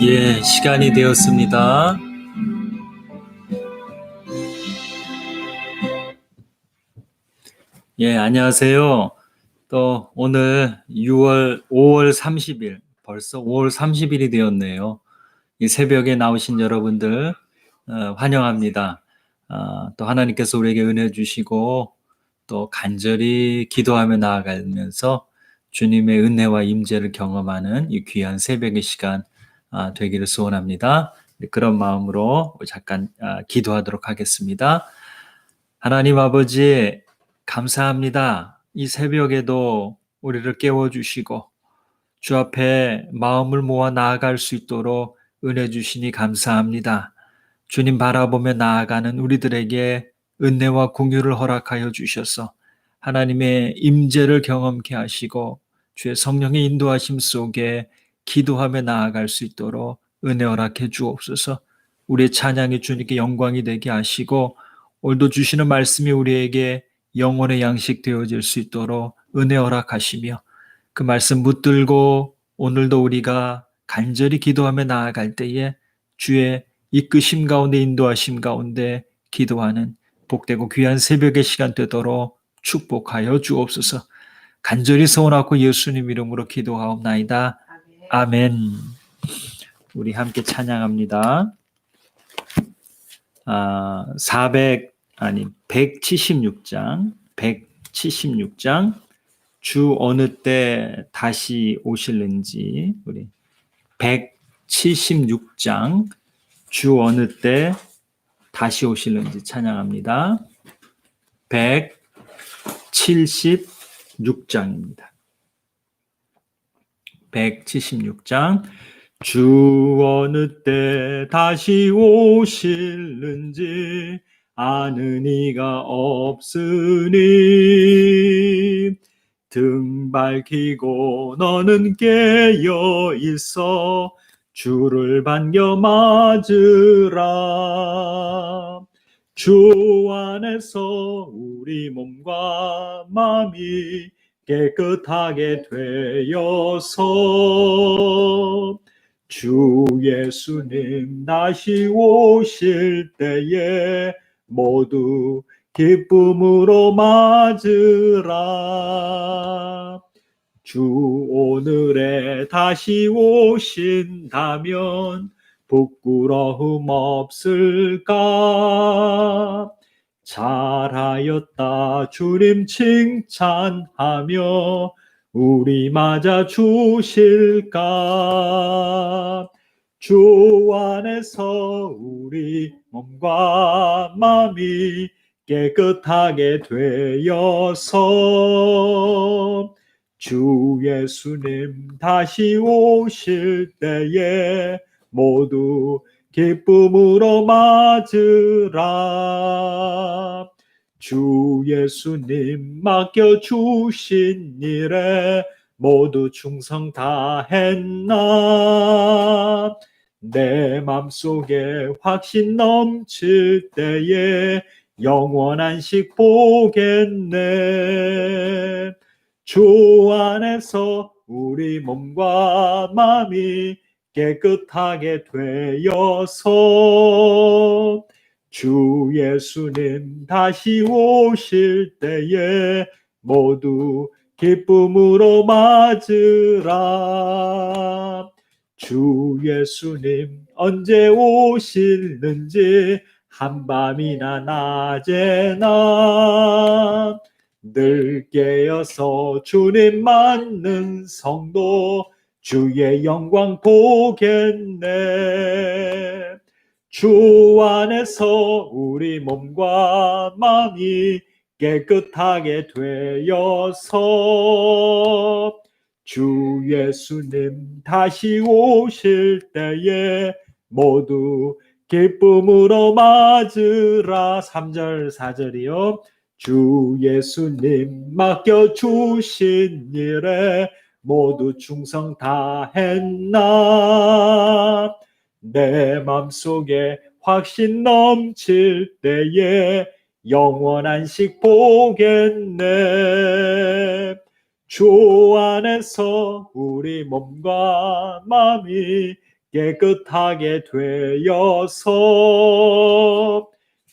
예, 시간이 되었습니다. 예, 안녕하세요. 또 오늘 5월 30일, 벌써 5월 30일이 되었네요. 이 새벽에 나오신 여러분들 환영합니다. 또 하나님께서 우리에게 은혜 주시고 또 간절히 기도하며 나아가면서 주님의 은혜와 임재를 경험하는 이 귀한 새벽의 시간 되기를 소원합니다. 그런 마음으로 잠깐 기도하도록 하겠습니다. 하나님 아버지, 감사합니다. 이 새벽에도 우리를 깨워주시고 주 앞에 마음을 모아 나아갈 수 있도록 은혜 주시니 감사합니다. 주님 바라보며 나아가는 우리들에게 은혜와 공유를 허락하여 주셔서 하나님의 임재를 경험케 하시고 주의 성령의 인도하심 속에 기도하며 나아갈 수 있도록 은혜 허락해 주옵소서. 우리의 찬양이 주님께 영광이 되게 하시고 오늘도 주시는 말씀이 우리에게 영혼의 양식 되어질 수 있도록 은혜 허락하시며 그 말씀 붙들고 오늘도 우리가 간절히 기도하며 나아갈 때에 주의 이끄심 가운데 인도하심 가운데 기도하는 복되고 귀한 새벽의 시간 되도록 축복하여 주옵소서. 간절히 소원하고 예수님 이름으로 기도하옵나이다. 아멘. 우리 함께 찬양합니다. 176장 주 어느 때 다시 오실는지. 우리 176장 주 어느 때 다시 오실는지 찬양합니다. 176장입니다. 176장 주 어느 때 다시 오실는지 아는 이가 없으니 등 밝히고 너는 깨어 있어 주를 반겨 맞으라. 주 안에서 우리 몸과 마음이 깨끗하게 되어서 주 예수님 다시 오실 때에 모두 기쁨으로 맞으라. 주 오늘에 다시 오신다면 부끄러움 없을까? 잘하였다 주님 칭찬하며 우리 맞아 주실까? 주 안에서 우리 몸과 마음이 깨끗하게 되어서 주 예수님 다시 오실 때에 모두 기쁨으로 맞으라. 주 예수님 맡겨주신 일에 모두 충성 다했나? 내 맘속에 확신 넘칠 때에 영원한 안식 보겠네. 주 안에서 우리 몸과 마음이 깨끗하게 되어서 주 예수님 다시 오실 때에 모두 기쁨으로 맞으라. 주 예수님 언제 오실는지 한밤이나 낮에나 늘 깨어서 주님 맞는 성도 주의 영광 보겠네. 주 안에서 우리 몸과 마음이 깨끗하게 되어서 주 예수님 다시 오실 때에 모두 기쁨으로 맞으라. 3절 4절이요. 주 예수님 맡겨주신 일에 모두 충성 다했나? 내 맘속에 확신 넘칠 때에 영원한 안식 보겠네. 주 안에서 우리 몸과 마음이 깨끗하게 되어서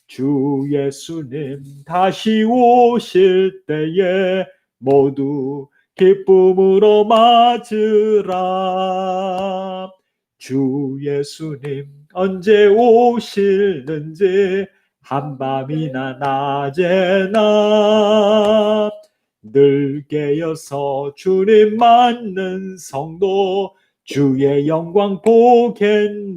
주 예수님 다시 오실 때에 모두 기쁨으로 맞으라. 주 예수님 언제 오실는지 한밤이나 낮에나 늘 깨어서 주님 맞는 성도 주의 영광 보겠네.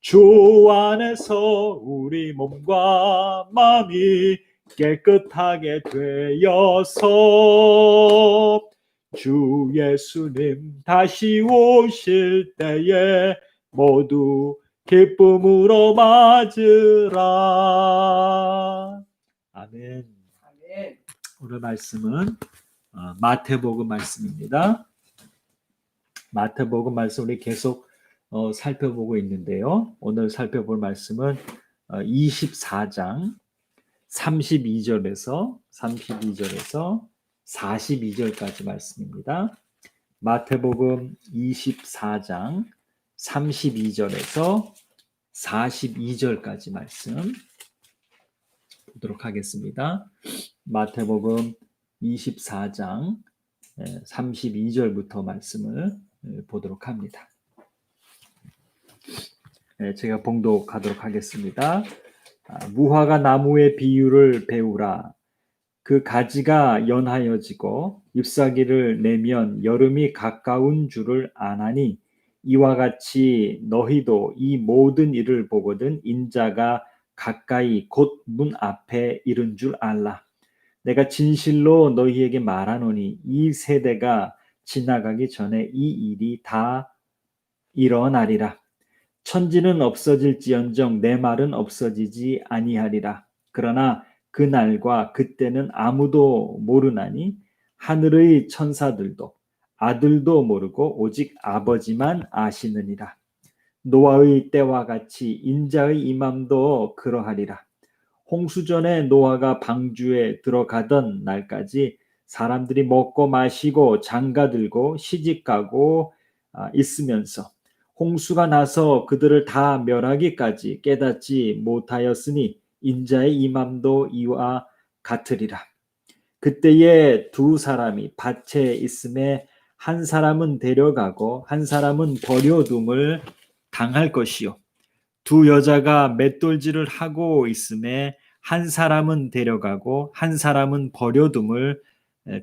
주 안에서 우리 몸과 마음이 깨끗하게 되어서 주 예수님 다시 오실 때에 모두 기쁨으로 맞으라. 아멘. 오늘 말씀은 마태복음 말씀입니다. 마태복음 말씀 우리 계속 살펴보고 있는데요. 오늘 살펴볼 말씀은 24장 32절에서 42절까지 말씀입니다. 마태복음 24장 32절에서 42절까지 말씀 보도록 하겠습니다. 마태복음 24장 32절부터 말씀을 보도록 합니다. 제가 봉독하도록 하겠습니다. 무화과 나무의 비유를 배우라. 그 가지가 연하여지고 잎사귀를 내면 여름이 가까운 줄을 아나니 이와 같이 너희도 이 모든 일을 보거든 인자가 가까이 곧 문 앞에 이른 줄 알라. 내가 진실로 너희에게 말하노니 이 세대가 지나가기 전에 이 일이 다 일어나리라. 천지는 없어질지언정 내 말은 없어지지 아니하리라. 그러나 그 날과 그때는 아무도 모르나니 하늘의 천사들도 아들도 모르고 오직 아버지만 아시느니라. 노아의 때와 같이 인자의 임함도 그러하리라. 홍수전에 노아가 방주에 들어가던 날까지 사람들이 먹고 마시고 장가들고 시집가고 있으면서 홍수가 나서 그들을 다 멸하기까지 깨닫지 못하였으니 인자의 임함도 이와 같으리라. 그때에 두 사람이 밭에 있음에 한 사람은 데려가고 한 사람은 버려둠을 당할 것이요. 두 여자가 맷돌질을 하고 있음에 한 사람은 데려가고 한 사람은 버려둠을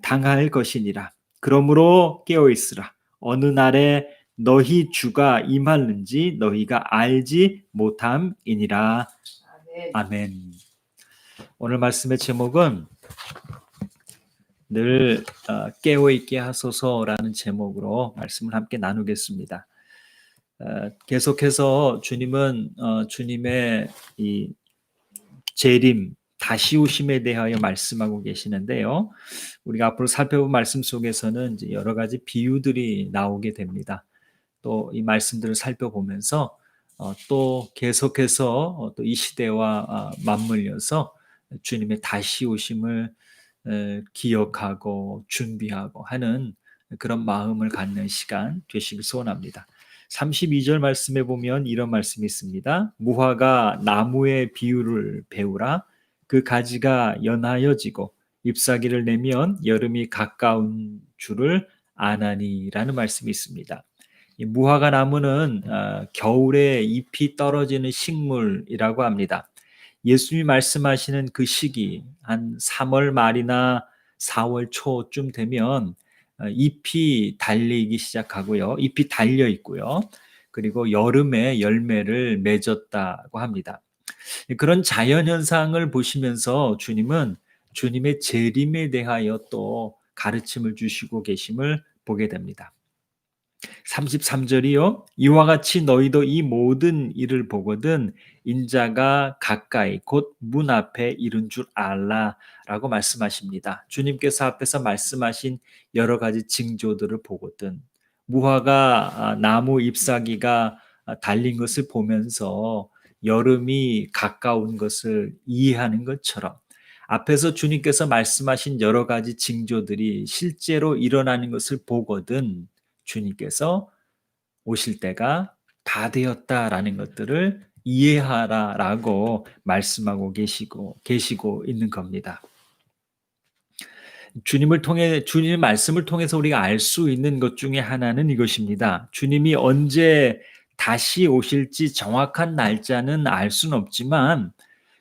당할 것이니라. 그러므로 깨어 있으라. 어느 날에 너희 주가 임하는지 너희가 알지 못함이니라. 아멘. 오늘 말씀의 제목은 늘 깨어 있게 하소서라는 제목으로 말씀을 함께 나누겠습니다. 계속해서 주님은 주님의 이 재림, 다시 오심에 대하여 말씀하고 계시는데요. 우리가 앞으로 살펴본 말씀 속에서는 이제 여러 가지 비유들이 나오게 됩니다. 또 이 말씀들을 살펴보면서 또 계속해서 또 이 시대와 맞물려서 주님의 다시 오심을 기억하고 준비하고 하는 그런 마음을 갖는 시간 되시길 소원합니다. 32절 말씀에 보면 이런 말씀이 있습니다. 무화과 나무의 비유를 배우라. 그 가지가 연하여지고 잎사귀를 내면 여름이 가까운 줄을 아나니라는 말씀이 있습니다. 이 무화과 나무는 겨울에 잎이 떨어지는 식물이라고 합니다. 예수님이 말씀하시는 그 시기 한 3월 말이나 4월 초쯤 되면 잎이 달리기 시작하고요. 잎이 달려 있고요. 그리고 여름에 열매를 맺었다고 합니다. 그런 자연현상을 보시면서 주님은 주님의 재림에 대하여 또 가르침을 주시고 계심을 보게 됩니다. 33절이요. 이와 같이 너희도 이 모든 일을 보거든 인자가 가까이 곧 문 앞에 이른 줄 알라라고 말씀하십니다. 주님께서 앞에서 말씀하신 여러 가지 징조들을 보거든 무화과 나무 잎사귀가 달린 것을 보면서 여름이 가까운 것을 이해하는 것처럼 앞에서 주님께서 말씀하신 여러 가지 징조들이 실제로 일어나는 것을 보거든 주님께서 오실 때가 다 되었다라는 것들을 이해하라라고 말씀하고 계시고 있는 겁니다. 주님의 말씀을 통해서 우리가 알 수 있는 것 중에 하나는 이것입니다. 주님이 언제 다시 오실지 정확한 날짜는 알 수는 없지만,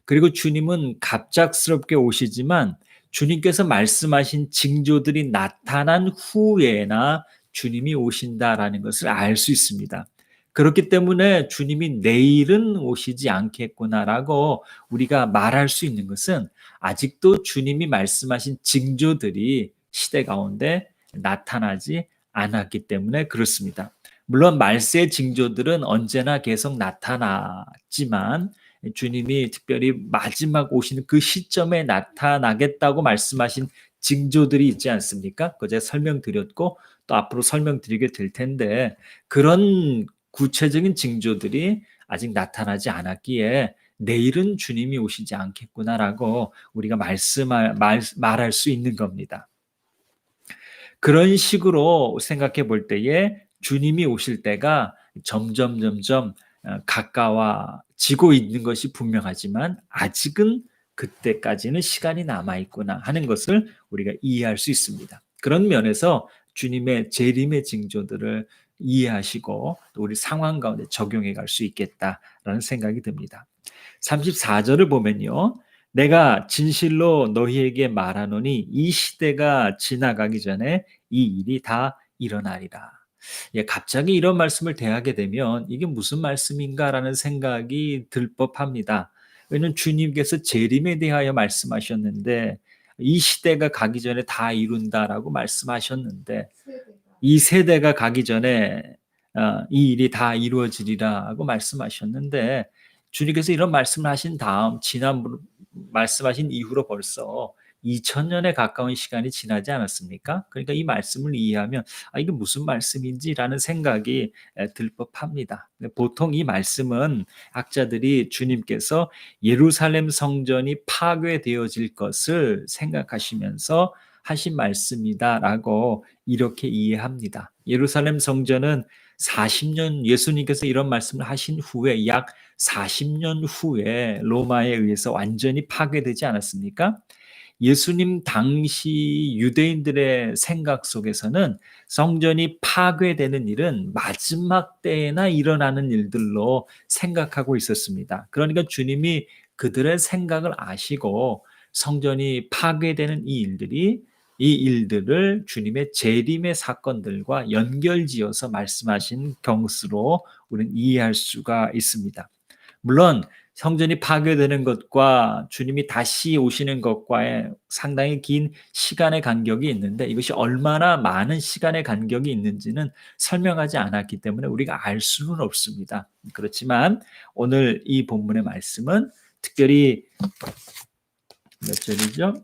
그리고 주님은 갑작스럽게 오시지만 주님께서 말씀하신 징조들이 나타난 후에나 주님이 오신다라는 것을 알 수 있습니다. 그렇기 때문에 주님이 내일은 오시지 않겠구나라고 우리가 말할 수 있는 것은 아직도 주님이 말씀하신 징조들이 시대 가운데 나타나지 않았기 때문에 그렇습니다. 물론 말세의 징조들은 언제나 계속 나타났지만 주님이 특별히 마지막 오시는 그 시점에 나타나겠다고 말씀하신 징조들이 있지 않습니까? 그거 제가 설명드렸고 또 앞으로 설명드리게 될 텐데, 그런 구체적인 징조들이 아직 나타나지 않았기에 내일은 주님이 오시지 않겠구나라고 우리가 말할 수 있는 겁니다. 그런 식으로 생각해 볼 때에 주님이 오실 때가 점점 가까워지고 있는 것이 분명하지만 아직은 그때까지는 시간이 남아 있구나 하는 것을 우리가 이해할 수 있습니다. 그런 면에서 주님의 재림의 징조들을 이해하시고 또 우리 상황 가운데 적용해 갈 수 있겠다라는 생각이 듭니다. 34절을 보면요. 내가 진실로 너희에게 말하노니 이 시대가 지나가기 전에 이 일이 다 일어나리라. 예, 갑자기 이런 말씀을 대하게 되면 이게 무슨 말씀인가라는 생각이 들 법합니다. 왜냐하면 주님께서 재림에 대하여 말씀하셨는데 이 시대가 가기 전에 다 이룬다라고 말씀하셨는데 이 세대가 가기 전에 이 일이 다 이루어지리라고 말씀하셨는데 주님께서 이런 말씀을 하신 다음 지난 말씀하신 이후로 벌써 2000년에 가까운 시간이 지나지 않았습니까? 그러니까 이 말씀을 이해하면 이게 무슨 말씀인지라는 생각이 들 법합니다. 보통 이 말씀은 학자들이 주님께서 예루살렘 성전이 파괴되어질 것을 생각하시면서 하신 말씀이다라고 이렇게 이해합니다. 예루살렘 성전은 40년 예수님께서 이런 말씀을 하신 후에 약 40년 후에 로마에 의해서 완전히 파괴되지 않았습니까? 예수님 당시 유대인들의 생각 속에서는 성전이 파괴되는 일은 마지막 때에나 일어나는 일들로 생각하고 있었습니다. 그러니까 주님이 그들의 생각을 아시고 성전이 파괴되는 이 일들을 주님의 재림의 사건들과 연결지어서 말씀하신 경수로 우리는 이해할 수가 있습니다. 물론 성전이 파괴되는 것과 주님이 다시 오시는 것과의 상당히 긴 시간의 간격이 있는데 이것이 얼마나 많은 시간의 간격이 있는지는 설명하지 않았기 때문에 우리가 알 수는 없습니다. 그렇지만 오늘 이 본문의 말씀은 특별히 몇 절이죠?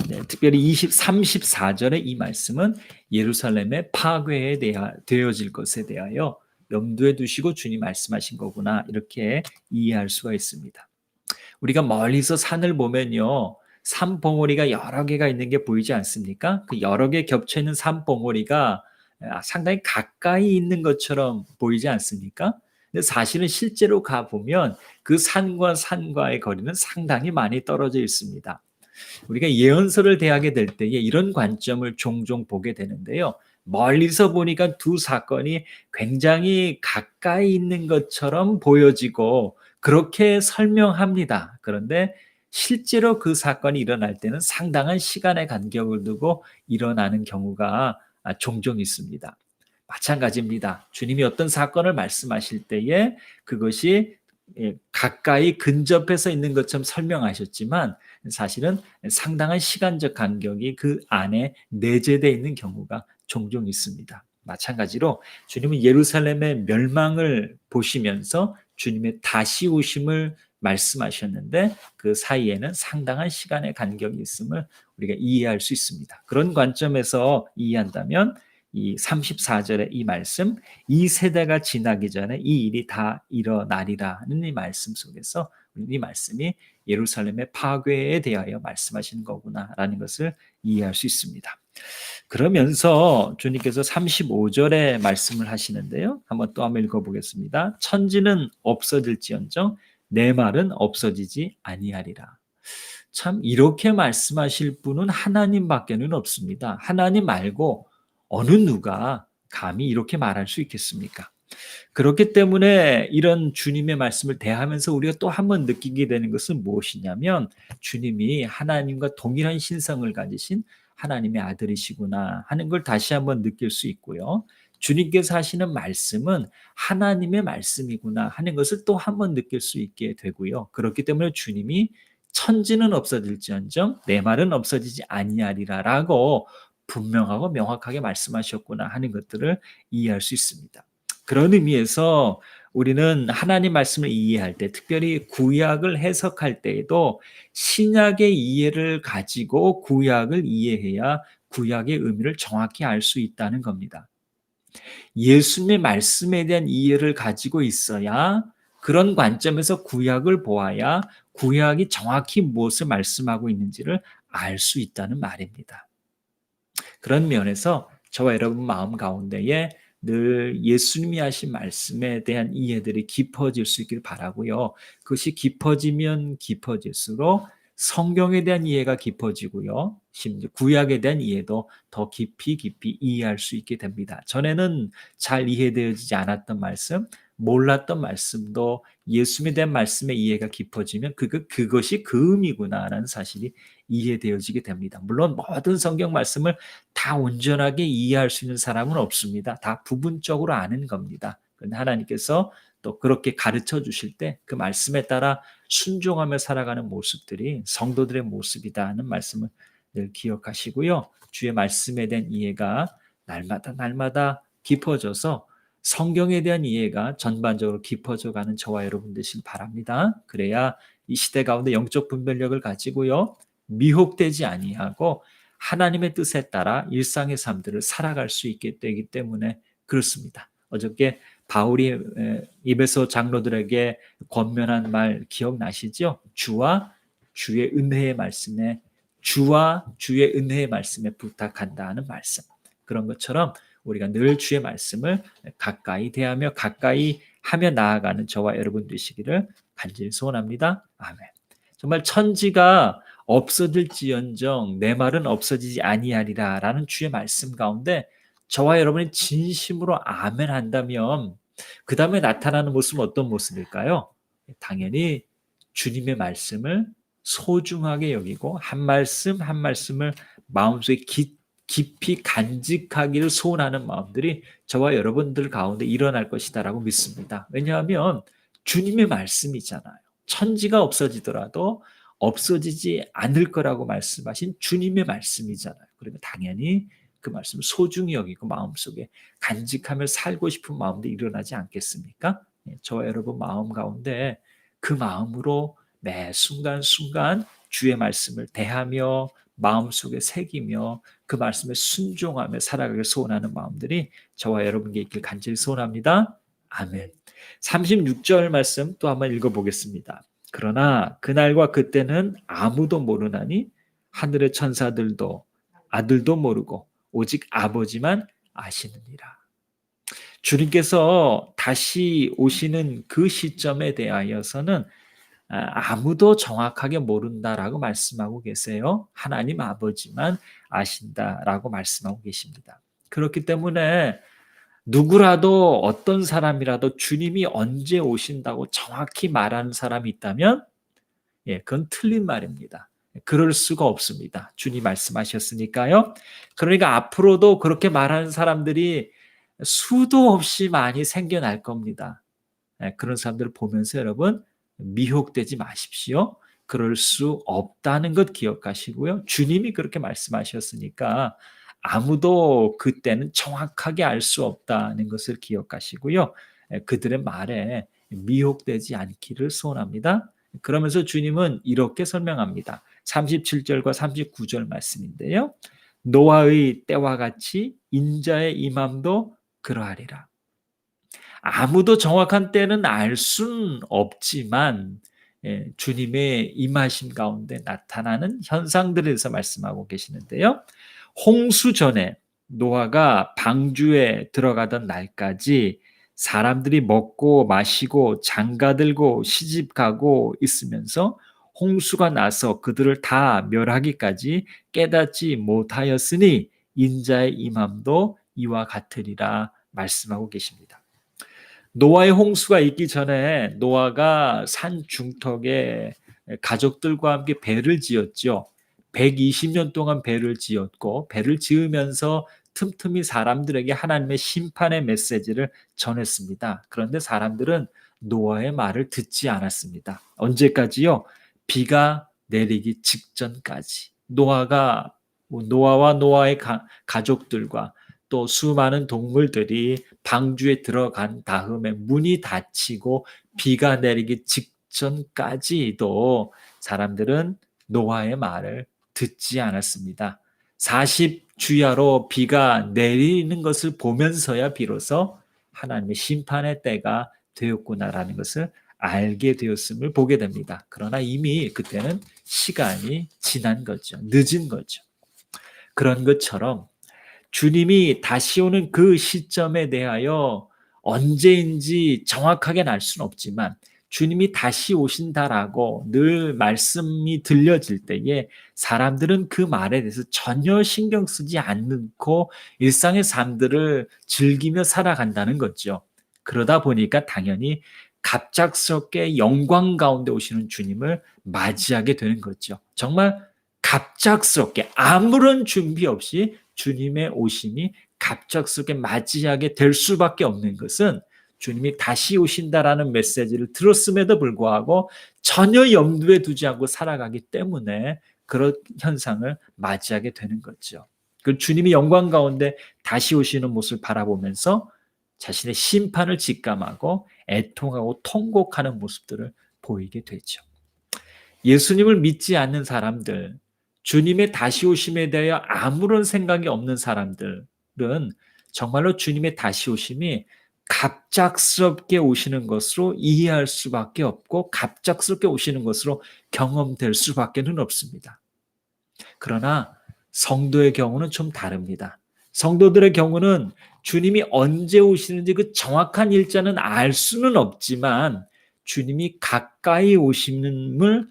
네, 특별히 34절의 이 말씀은 예루살렘의 파괴에 되어질 것에 대하여 염두에 두시고 주님 말씀하신 거구나 이렇게 이해할 수가 있습니다. 우리가 멀리서 산을 보면요. 산 봉우리가 여러 개가 있는 게 보이지 않습니까? 그 여러 개 겹쳐 있는 산 봉우리가 상당히 가까이 있는 것처럼 보이지 않습니까? 근데 사실은 실제로 가보면 그 산과 산과의 거리는 상당히 많이 떨어져 있습니다. 우리가 예언서를 대하게 될 때에 이런 관점을 종종 보게 되는데요. 멀리서 보니까 두 사건이 굉장히 가까이 있는 것처럼 보여지고 그렇게 설명합니다. 그런데 실제로 그 사건이 일어날 때는 상당한 시간의 간격을 두고 일어나는 경우가 종종 있습니다. 마찬가지입니다. 주님이 어떤 사건을 말씀하실 때에 그것이 가까이 근접해서 있는 것처럼 설명하셨지만 사실은 상당한 시간적 간격이 그 안에 내재되어 있는 경우가 종종 있습니다. 마찬가지로 주님은 예루살렘의 멸망을 보시면서 주님의 다시 오심을 말씀하셨는데 그 사이에는 상당한 시간의 간격이 있음을 우리가 이해할 수 있습니다. 그런 관점에서 이해한다면 이 34절의 이 말씀, 이 세대가 지나기 전에 이 일이 다 일어나리라는 이 말씀 속에서 이 말씀이 예루살렘의 파괴에 대하여 말씀하시는 거구나라는 것을 이해할 수 있습니다. 그러면서 주님께서 35절에 말씀을 하시는데요. 한번 읽어보겠습니다. 천지는 없어질지언정 내 말은 없어지지 아니하리라. 참 이렇게 말씀하실 분은 하나님밖에는 없습니다. 하나님 말고 어느 누가 감히 이렇게 말할 수 있겠습니까? 그렇기 때문에 이런 주님의 말씀을 대하면서 우리가 또 한 번 느끼게 되는 것은 무엇이냐면 주님이 하나님과 동일한 신성을 가지신 하나님의 아들이시구나 하는 걸 다시 한번 느낄 수 있고요. 주님께서 하시는 말씀은 하나님의 말씀이구나 하는 것을 또 한 번 느낄 수 있게 되고요. 그렇기 때문에 주님이 천지는 없어질지언정 내 말은 없어지지 아니하리라라고 분명하고 명확하게 말씀하셨구나 하는 것들을 이해할 수 있습니다. 그런 의미에서 우리는 하나님 말씀을 이해할 때, 특별히 구약을 해석할 때에도 신약의 이해를 가지고 구약을 이해해야 구약의 의미를 정확히 알 수 있다는 겁니다. 예수님의 말씀에 대한 이해를 가지고 있어야, 그런 관점에서 구약을 보아야 구약이 정확히 무엇을 말씀하고 있는지를 알 수 있다는 말입니다. 그런 면에서 저와 여러분 마음 가운데에 늘 예수님이 하신 말씀에 대한 이해들이 깊어질 수 있길 바라고요. 그것이 깊어지면 깊어질수록 성경에 대한 이해가 깊어지고요. 심지어 구약에 대한 이해도 더 깊이 이해할 수 있게 됩니다. 전에는 잘 이해되어지지 않았던 말씀, 몰랐던 말씀도 예수님에 대한 말씀의 이해가 깊어지면 그것이 그 의미구나라는 사실이 이해되어지게 됩니다. 물론 모든 성경 말씀을 다 온전하게 이해할 수 있는 사람은 없습니다. 다 부분적으로 아는 겁니다. 그런데 하나님께서 또 그렇게 가르쳐 주실 때 그 말씀에 따라 순종하며 살아가는 모습들이 성도들의 모습이다는 말씀을 늘 기억하시고요. 주의 말씀에 대한 이해가 날마다 깊어져서 성경에 대한 이해가 전반적으로 깊어져 가는 저와 여러분 되시길 바랍니다. 그래야 이 시대 가운데 영적 분별력을 가지고요. 미혹되지 아니하고 하나님의 뜻에 따라 일상의 삶들을 살아갈 수 있게 되기 때문에 그렇습니다. 어저께 바울이 에베소 장로들에게 권면한 말 기억나시죠? 주와 주의 은혜의 말씀에 부탁한다는 말씀. 그런 것처럼 우리가 늘 주의 말씀을 가까이 대하며 가까이 하며 나아가는 저와 여러분 되시기를 간절히 소원합니다. 아멘. 정말 천지가 없어질지언정 내 말은 없어지지 아니하리라라는 주의 말씀 가운데 저와 여러분이 진심으로 아멘 한다면 그 다음에 나타나는 모습은 어떤 모습일까요? 당연히 주님의 말씀을 소중하게 여기고 한 말씀 한 말씀을 마음속에 깊이 간직하기를 소원하는 마음들이 저와 여러분들 가운데 일어날 것이다라고 믿습니다. 왜냐하면 주님의 말씀이잖아요. 천지가 없어지더라도 없어지지 않을 거라고 말씀하신 주님의 말씀이잖아요. 그러니까 당연히 그 말씀을 소중히 여기고 마음속에 간직하며 살고 싶은 마음도 일어나지 않겠습니까? 저와 여러분 마음 가운데 그 마음으로 매 순간순간 주의 말씀을 대하며 마음속에 새기며 그 말씀에 순종하며 살아가길 소원하는 마음들이 저와 여러분께 있길 간절히 소원합니다. 아멘. 36절 말씀 또 한번 읽어보겠습니다. 그러나 그날과 그때는 아무도 모르나니 하늘의 천사들도 아들도 모르고 오직 아버지만 아시느니라. 주님께서 다시 오시는 그 시점에 대하여서는 아무도 정확하게 모른다라고 말씀하고 계세요. 하나님 아버지만 아신다라고 말씀하고 계십니다. 그렇기 때문에 누구라도 어떤 사람이라도 주님이 언제 오신다고 정확히 말하는 사람이 있다면 그건 틀린 말입니다. 그럴 수가 없습니다. 주님 말씀하셨으니까요. 그러니까 앞으로도 그렇게 말하는 사람들이 수도 없이 많이 생겨날 겁니다. 그런 사람들을 보면서 여러분 미혹되지 마십시오. 그럴 수 없다는 것 기억하시고요. 주님이 그렇게 말씀하셨으니까 아무도 그때는 정확하게 알 수 없다는 것을 기억하시고요. 그들의 말에 미혹되지 않기를 소원합니다. 그러면서 주님은 이렇게 설명합니다. 37절과 39절 말씀인데요. 노아의 때와 같이 인자의 임함도 그러하리라. 아무도 정확한 때는 알 수는 없지만 주님의 임하심 가운데 나타나는 현상들에 대해서 말씀하고 계시는데요. 홍수 전에 노아가 방주에 들어가던 날까지 사람들이 먹고 마시고 장가들고 시집가고 있으면서 홍수가 나서 그들을 다 멸하기까지 깨닫지 못하였으니 인자의 임함도 이와 같으리라 말씀하고 계십니다. 노아의 홍수가 있기 전에 노아가 산 중턱에 가족들과 함께 배를 지었죠. 120년 동안 배를 지었고 배를 지으면서 틈틈이 사람들에게 하나님의 심판의 메시지를 전했습니다. 그런데 사람들은 노아의 말을 듣지 않았습니다. 언제까지요? 비가 내리기 직전까지. 노아와 노아의 가족들과 또 수많은 동물들이 방주에 들어간 다음에 문이 닫히고 비가 내리기 직전까지도 사람들은 노아의 말을 듣지 않았습니다. 40주야로 비가 내리는 것을 보면서야 비로소 하나님의 심판의 때가 되었구나라는 것을 알게 되었음을 보게 됩니다. 그러나 이미 그때는 시간이 지난 거죠. 늦은 거죠. 그런 것처럼 주님이 다시 오는 그 시점에 대하여 언제인지 정확하게는 알 수는 없지만 주님이 다시 오신다라고 늘 말씀이 들려질 때에 사람들은 그 말에 대해서 전혀 신경 쓰지 않고 일상의 삶들을 즐기며 살아간다는 거죠. 그러다 보니까 당연히 갑작스럽게 영광 가운데 오시는 주님을 맞이하게 되는 거죠. 정말 갑작스럽게 아무런 준비 없이 주님의 오심이 갑작스럽게 맞이하게 될 수밖에 없는 것은 주님이 다시 오신다라는 메시지를 들었음에도 불구하고 전혀 염두에 두지 않고 살아가기 때문에 그런 현상을 맞이하게 되는 거죠. 그 주님이 영광 가운데 다시 오시는 모습을 바라보면서 자신의 심판을 직감하고 애통하고 통곡하는 모습들을 보이게 되죠. 예수님을 믿지 않는 사람들, 주님의 다시 오심에 대하여 아무런 생각이 없는 사람들은 정말로 주님의 다시 오심이 갑작스럽게 오시는 것으로 이해할 수밖에 없고 갑작스럽게 오시는 것으로 경험될 수밖에는 없습니다. 그러나 성도의 경우는 좀 다릅니다. 성도들의 경우는 주님이 언제 오시는지 그 정확한 일자는 알 수는 없지만 주님이 가까이 오심을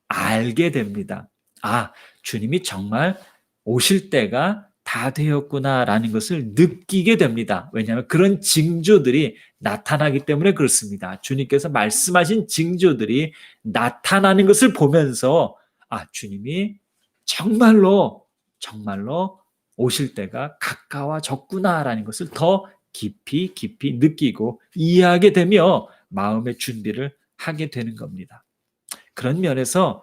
알게 됩니다. 아, 주님이 정말 오실 때가 다 되었구나라는 것을 느끼게 됩니다. 왜냐하면 그런 징조들이 나타나기 때문에 그렇습니다. 주님께서 말씀하신 징조들이 나타나는 것을 보면서 아, 주님이 정말로 오실 때가 가까워졌구나라는 것을 더 깊이 느끼고 이해하게 되며 마음의 준비를 하게 되는 겁니다. 그런 면에서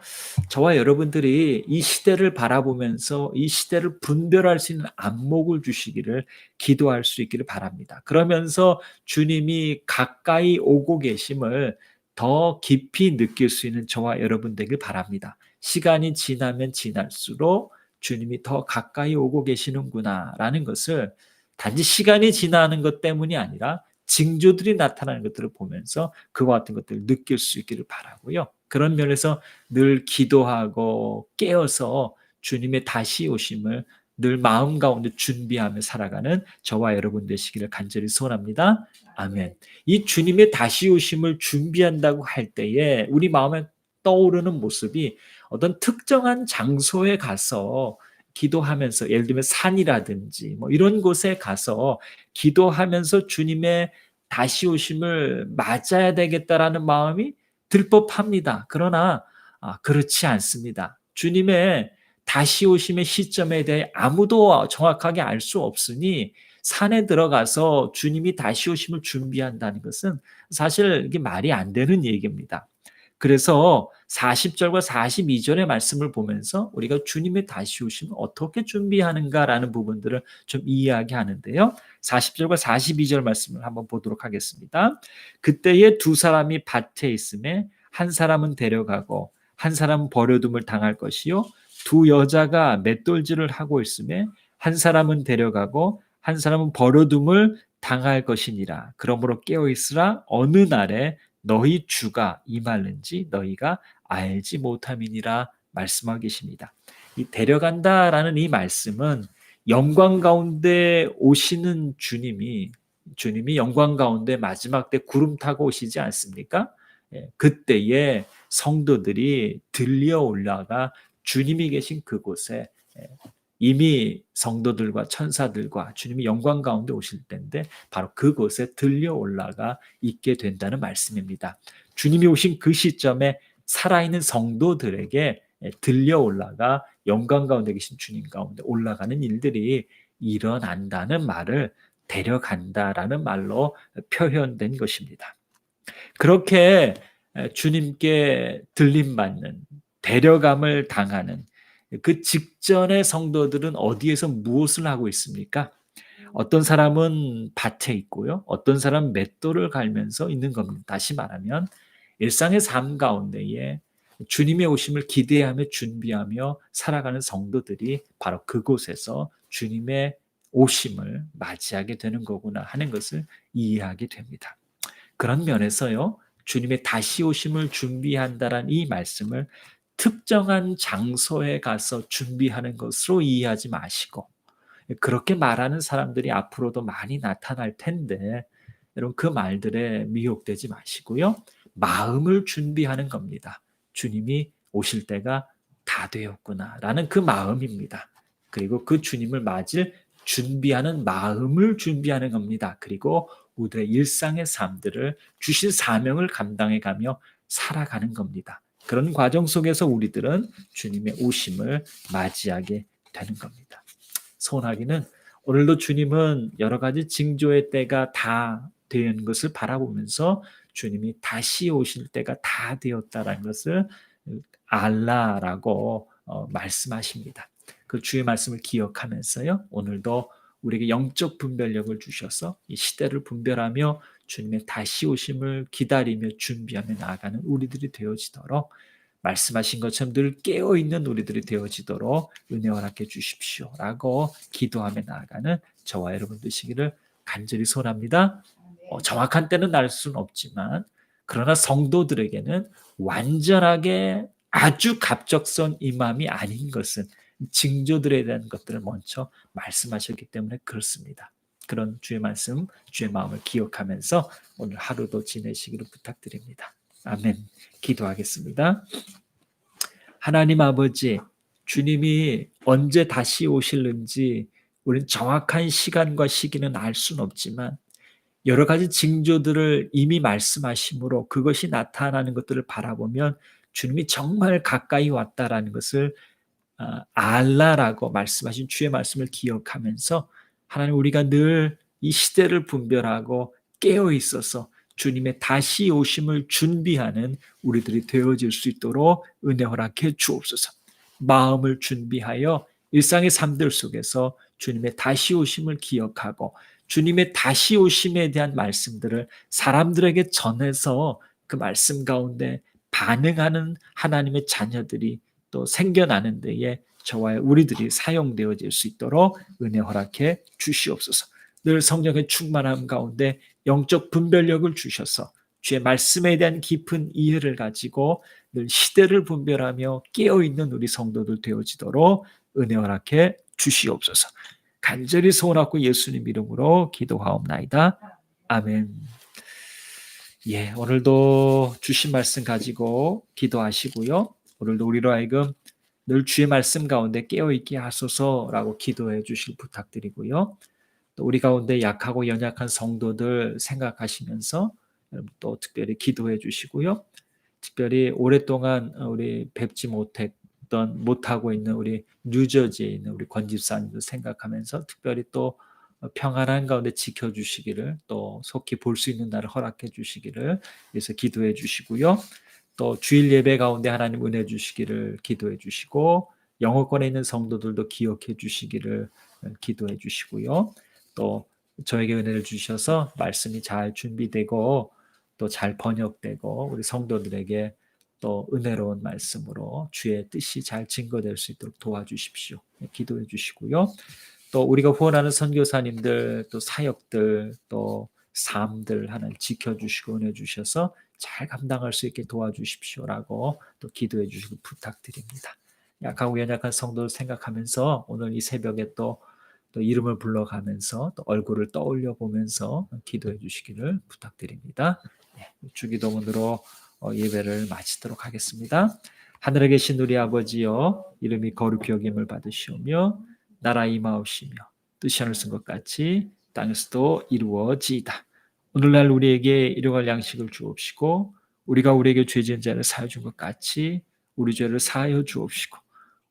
저와 여러분들이 이 시대를 바라보면서 이 시대를 분별할 수 있는 안목을 주시기를 기도할 수 있기를 바랍니다. 그러면서 주님이 가까이 오고 계심을 더 깊이 느낄 수 있는 저와 여러분 되길 바랍니다. 시간이 지나면 지날수록 주님이 더 가까이 오고 계시는구나라는 것을 단지 시간이 지나는 것 때문이 아니라 징조들이 나타나는 것들을 보면서 그와 같은 것들을 느낄 수 있기를 바라고요. 그런 면에서 늘 기도하고 깨어서 주님의 다시 오심을 늘 마음 가운데 준비하며 살아가는 저와 여러분 되시기를 간절히 소원합니다. 아멘. 이 주님의 다시 오심을 준비한다고 할 때에 우리 마음에 떠오르는 모습이 어떤 특정한 장소에 가서 기도하면서 예를 들면 산이라든지 뭐 이런 곳에 가서 기도하면서 주님의 다시 오심을 맞아야 되겠다라는 마음이 들 법합니다. 그러나 그렇지 않습니다. 주님의 다시 오심의 시점에 대해 아무도 정확하게 알 수 없으니 산에 들어가서 주님이 다시 오심을 준비한다는 것은 사실 이게 말이 안 되는 얘기입니다. 그래서 40절과 42절의 말씀을 보면서 우리가 주님의 다시 오심을 어떻게 준비하는가라는 부분들을 좀 이해하게 하는데요. 40절과 42절 말씀을 한번 보도록 하겠습니다. 그때에 두 사람이 밭에 있음에 한 사람은 데려가고 한 사람은 버려둠을 당할 것이요 두 여자가 맷돌질을 하고 있음에 한 사람은 데려가고 한 사람은 버려둠을 당할 것이니라. 그러므로 깨어 있으라. 어느 날에 너희 주가 임하는지 너희가 알지 못함이니라 말씀하고 계십니다. 이 데려간다라는 이 말씀은 영광 가운데 오시는 주님이 영광 가운데 마지막 때 구름 타고 오시지 않습니까? 예, 그때에 성도들이 들려 올라가 주님이 계신 그곳에 예, 이미 성도들과 천사들과 주님이 영광 가운데 오실 때인데 바로 그곳에 들려 올라가 있게 된다는 말씀입니다. 주님이 오신 그 시점에 살아있는 성도들에게 들려 올라가 영광 가운데 계신 주님 가운데 올라가는 일들이 일어난다는 말을 데려간다라는 말로 표현된 것입니다. 그렇게 주님께 들림받는 데려감을 당하는 그 직전의 성도들은 어디에서 무엇을 하고 있습니까? 어떤 사람은 밭에 있고요. 어떤 사람은 맷돌을 갈면서 있는 겁니다. 다시 말하면 일상의 삶 가운데에 주님의 오심을 기대하며 준비하며 살아가는 성도들이 바로 그곳에서 주님의 오심을 맞이하게 되는 거구나 하는 것을 이해하게 됩니다. 그런 면에서요. 주님의 다시 오심을 준비한다라는 이 말씀을 특정한 장소에 가서 준비하는 것으로 이해하지 마시고 그렇게 말하는 사람들이 앞으로도 많이 나타날 텐데 여러분 그 말들에 미혹되지 마시고요. 마음을 준비하는 겁니다. 주님이 오실 때가 다 되었구나라는 그 마음입니다. 그리고 그 주님을 맞을 준비하는 마음을 준비하는 겁니다. 그리고 우리의 일상의 삶들을 주신 사명을 감당해 가며 살아가는 겁니다. 그런 과정 속에서 우리들은 주님의 오심을 맞이하게 되는 겁니다. 소원하기는 오늘도 주님은 여러 가지 징조의 때가 다 된 것을 바라보면서 주님이 다시 오실 때가 다 되었다라는 것을 알라라고 말씀하십니다. 그 주의 말씀을 기억하면서요. 오늘도 우리에게 영적 분별력을 주셔서 이 시대를 분별하며 주님의 다시 오심을 기다리며 준비하며 나아가는 우리들이 되어지도록 말씀하신 것처럼 늘 깨어있는 우리들이 되어지도록 은혜 허락해 주십시오라고 기도하며 나아가는 저와 여러분 되시기를 간절히 소원합니다. 정확한 때는 알 수는 없지만 그러나 성도들에게는 완전하게 아주 갑작스러운 임함이 아닌 것은 징조들에 대한 것들을 먼저 말씀하셨기 때문에 그렇습니다. 그런 주의 말씀, 주의 마음을 기억하면서 오늘 하루도 지내시기를 부탁드립니다. 아멘. 기도하겠습니다. 하나님 아버지, 주님이 언제 다시 오실는지 우리는 정확한 시간과 시기는 알 수는 없지만 여러 가지 징조들을 이미 말씀하심으로 그것이 나타나는 것들을 바라보면 주님이 정말 가까이 왔다라는 것을 알라라고 말씀하신 주의 말씀을 기억하면서 하나님 우리가 늘 이 시대를 분별하고 깨어 있어서 주님의 다시 오심을 준비하는 우리들이 되어질 수 있도록 은혜 허락해 주옵소서. 마음을 준비하여 일상의 삶들 속에서 주님의 다시 오심을 기억하고 주님의 다시 오심에 대한 말씀들을 사람들에게 전해서 그 말씀 가운데 반응하는 하나님의 자녀들이 또 생겨나는 데에 저와 우리들이 사용되어질 수 있도록 은혜 허락해 주시옵소서. 늘 성령의 충만함 가운데 영적 분별력을 주셔서 주의 말씀에 대한 깊은 이해를 가지고 늘 시대를 분별하며 깨어있는 우리 성도들 되어지도록 은혜 허락해 주시옵소서. 간절히 소원하고 예수님 이름으로 기도하옵나이다. 아멘. 예, 오늘도 주신 말씀 가지고 기도하시고요. 오늘도 우리로 하여금 늘 주의 말씀 가운데 깨어있게 하소서라고 기도해 주실 부탁드리고요. 또 우리 가운데 약하고 연약한 성도들 생각하시면서 또 특별히 기도해 주시고요. 특별히 오랫동안 우리 뵙지 못하고 있는 우리 뉴저지에 있는 우리 권 집사님도 생각하면서 특별히 또 평안한 가운데 지켜주시기를 또 속히 볼 수 있는 날을 허락해 주시기를 위해서 기도해 주시고요. 또 주일 예배 가운데 하나님 은혜 주시기를 기도해 주시고 영어권에 있는 성도들도 기억해 주시기를 기도해 주시고요. 또 저에게 은혜를 주셔서 말씀이 잘 준비되고 또 잘 번역되고 우리 성도들에게 또 은혜로운 말씀으로 주의 뜻이 잘 증거될 수 있도록 도와주십시오. 기도해 주시고요. 또 우리가 후원하는 선교사님들 또 사역들 또 삶들 하나님 지켜주시고 은혜 주셔서 잘 감당할 수 있게 도와주십시오라고 또 기도해 주시고 부탁드립니다. 약하고 연약한 성도를 생각하면서 오늘 이 새벽에 또 또 이름을 불러가면서 또 얼굴을 떠올려 보면서 기도해 주시기를 부탁드립니다. 네, 주기도문으로 예배를 마치도록 하겠습니다. 하늘에 계신 우리 아버지여, 이름이 거룩히 여김을 받으시오며 나라 임하옵시며 뜻이 하늘에서 것 같이 땅에서도 이루어지이다. 오늘날 우리에게 일용할 양식을 주옵시고 우리가 우리에게 죄 지은 자를 사하여 준 것 같이 우리 죄를 사하여 주옵시고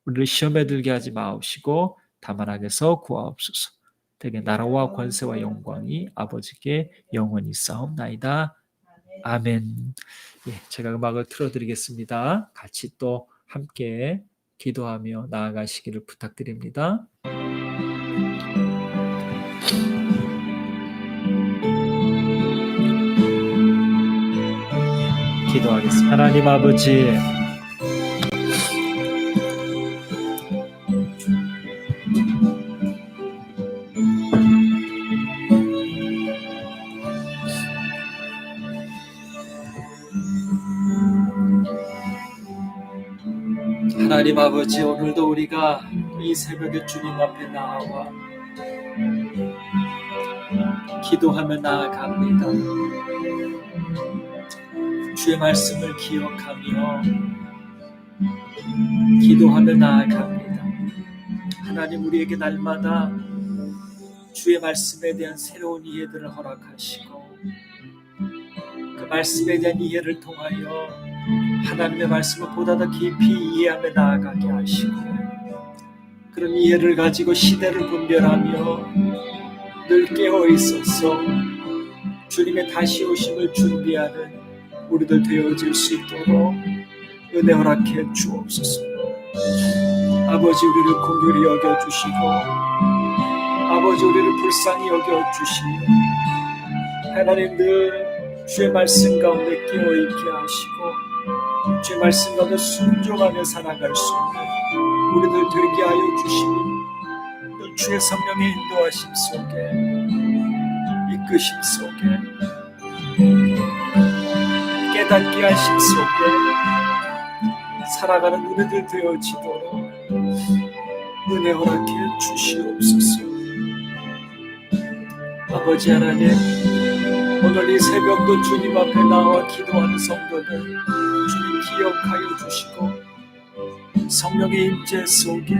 우리를 시험에 들게 하지 마옵시고 다만 악에서 구하옵소서. 대개 나라와 권세와 영광이 아버지께 영원히 있사옵나이다. 아멘. 예, 제가 음악을 틀어드리겠습니다. 같이 또 함께 기도하며 나아가시기를 부탁드립니다. 기도하겠습니다. 하나님 아버지, 하나님 아버지, 오늘도 우리가 이 새벽에 주님 앞에 나와 기도하며 나아갑니다. 주의 말씀을 기억하며 기도하며 나아갑니다. 하나님, 우리에게 날마다 주의 말씀에 대한 새로운 이해들을 허락하시고 그 말씀에 대한 이해를 통하여 하나님의 말씀을 보다 더 깊이 이해하며 나아가게 하시고 그런 이해를 가지고 시대를 분별하며 늘 깨어 있어서 주님의 다시 오심을 준비하는 우리들 되어질 수 있도록 은혜 허락해 주옵소서. 아버지, 우리를 긍휼히 여겨주시고 아버지, 우리를 불쌍히 여겨주시며 하나님 늘 주의 말씀 가운데 깨어있게 하시고 주의 말씀 가운데 순종하며 살아갈 수 있는 우리들 되게 하여 주시니 늘 주의 성령의 인도하심 속에 이끄심 속에 깨닫게 하심 속에 살아가는 우리들 되어지도록 은혜 허락해 주시옵소서. 아버지 하나님, 오늘 이 새벽도 주님 앞에 나와 기도하는 성도들 주님 기억하여 주시고 성령의 임재 속에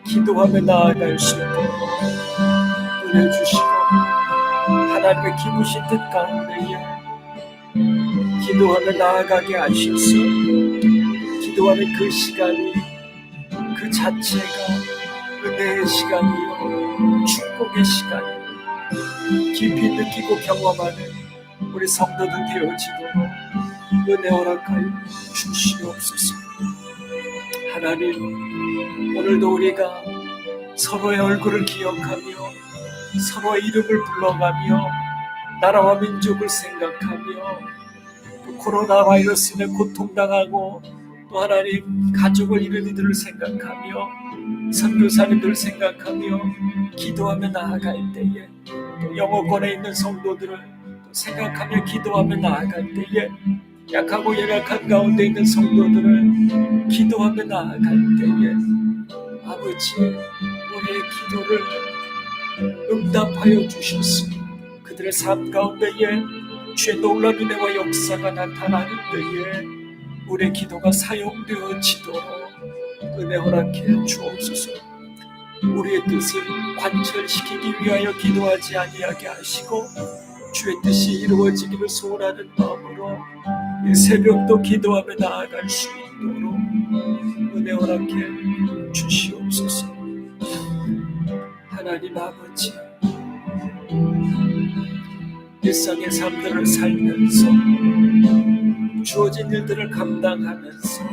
기도하며 나아갈 수 있도록 은혜 주시고 하나님의 기쁘신 뜻 가운데에 기도하며 나아가게 하십시오. 기도하는 그 시간이 그 자체가 은혜의 시간이요 축복의 시간이요 깊이 느끼고 경험하는 우리 성도들 되어지도록 은혜 허락하여 주시옵소서. 하나님, 오늘도 우리가 서로의 얼굴을 기억하며 서로의 이름을 불러가며 나라와 민족을 생각하며 또 코로나 바이러스에 고통당하고 또 하나님 가족을 잃은 이들을 생각하며 선교사님들을 생각하며 기도하며 나아갈 때에 또 영어권에 있는 성도들을 또 생각하며 기도하며 나아갈 때에 약하고 연약한 가운데 있는 성도들을 기도하며 나아갈 때에 아버지, 우리의 기도를 응답하여 주셔서 그들의 삶 가운데에 주의 놀라운 은혜와 역사가 나타나는 때에 우리의 기도가 사용되어지도록 은혜 허락해 주옵소서. 우리의 뜻을 관철시키기 위하여 기도하지 아니하게 하시고 주의 뜻이 이루어지기를 소원하는 마음으로 이 새벽도 기도하며 나아갈 수 있도록 은혜 허락해 주시옵소서. 하나님 아버지, 일상의 삶들을 살면서 주어진 일들을 감당하면서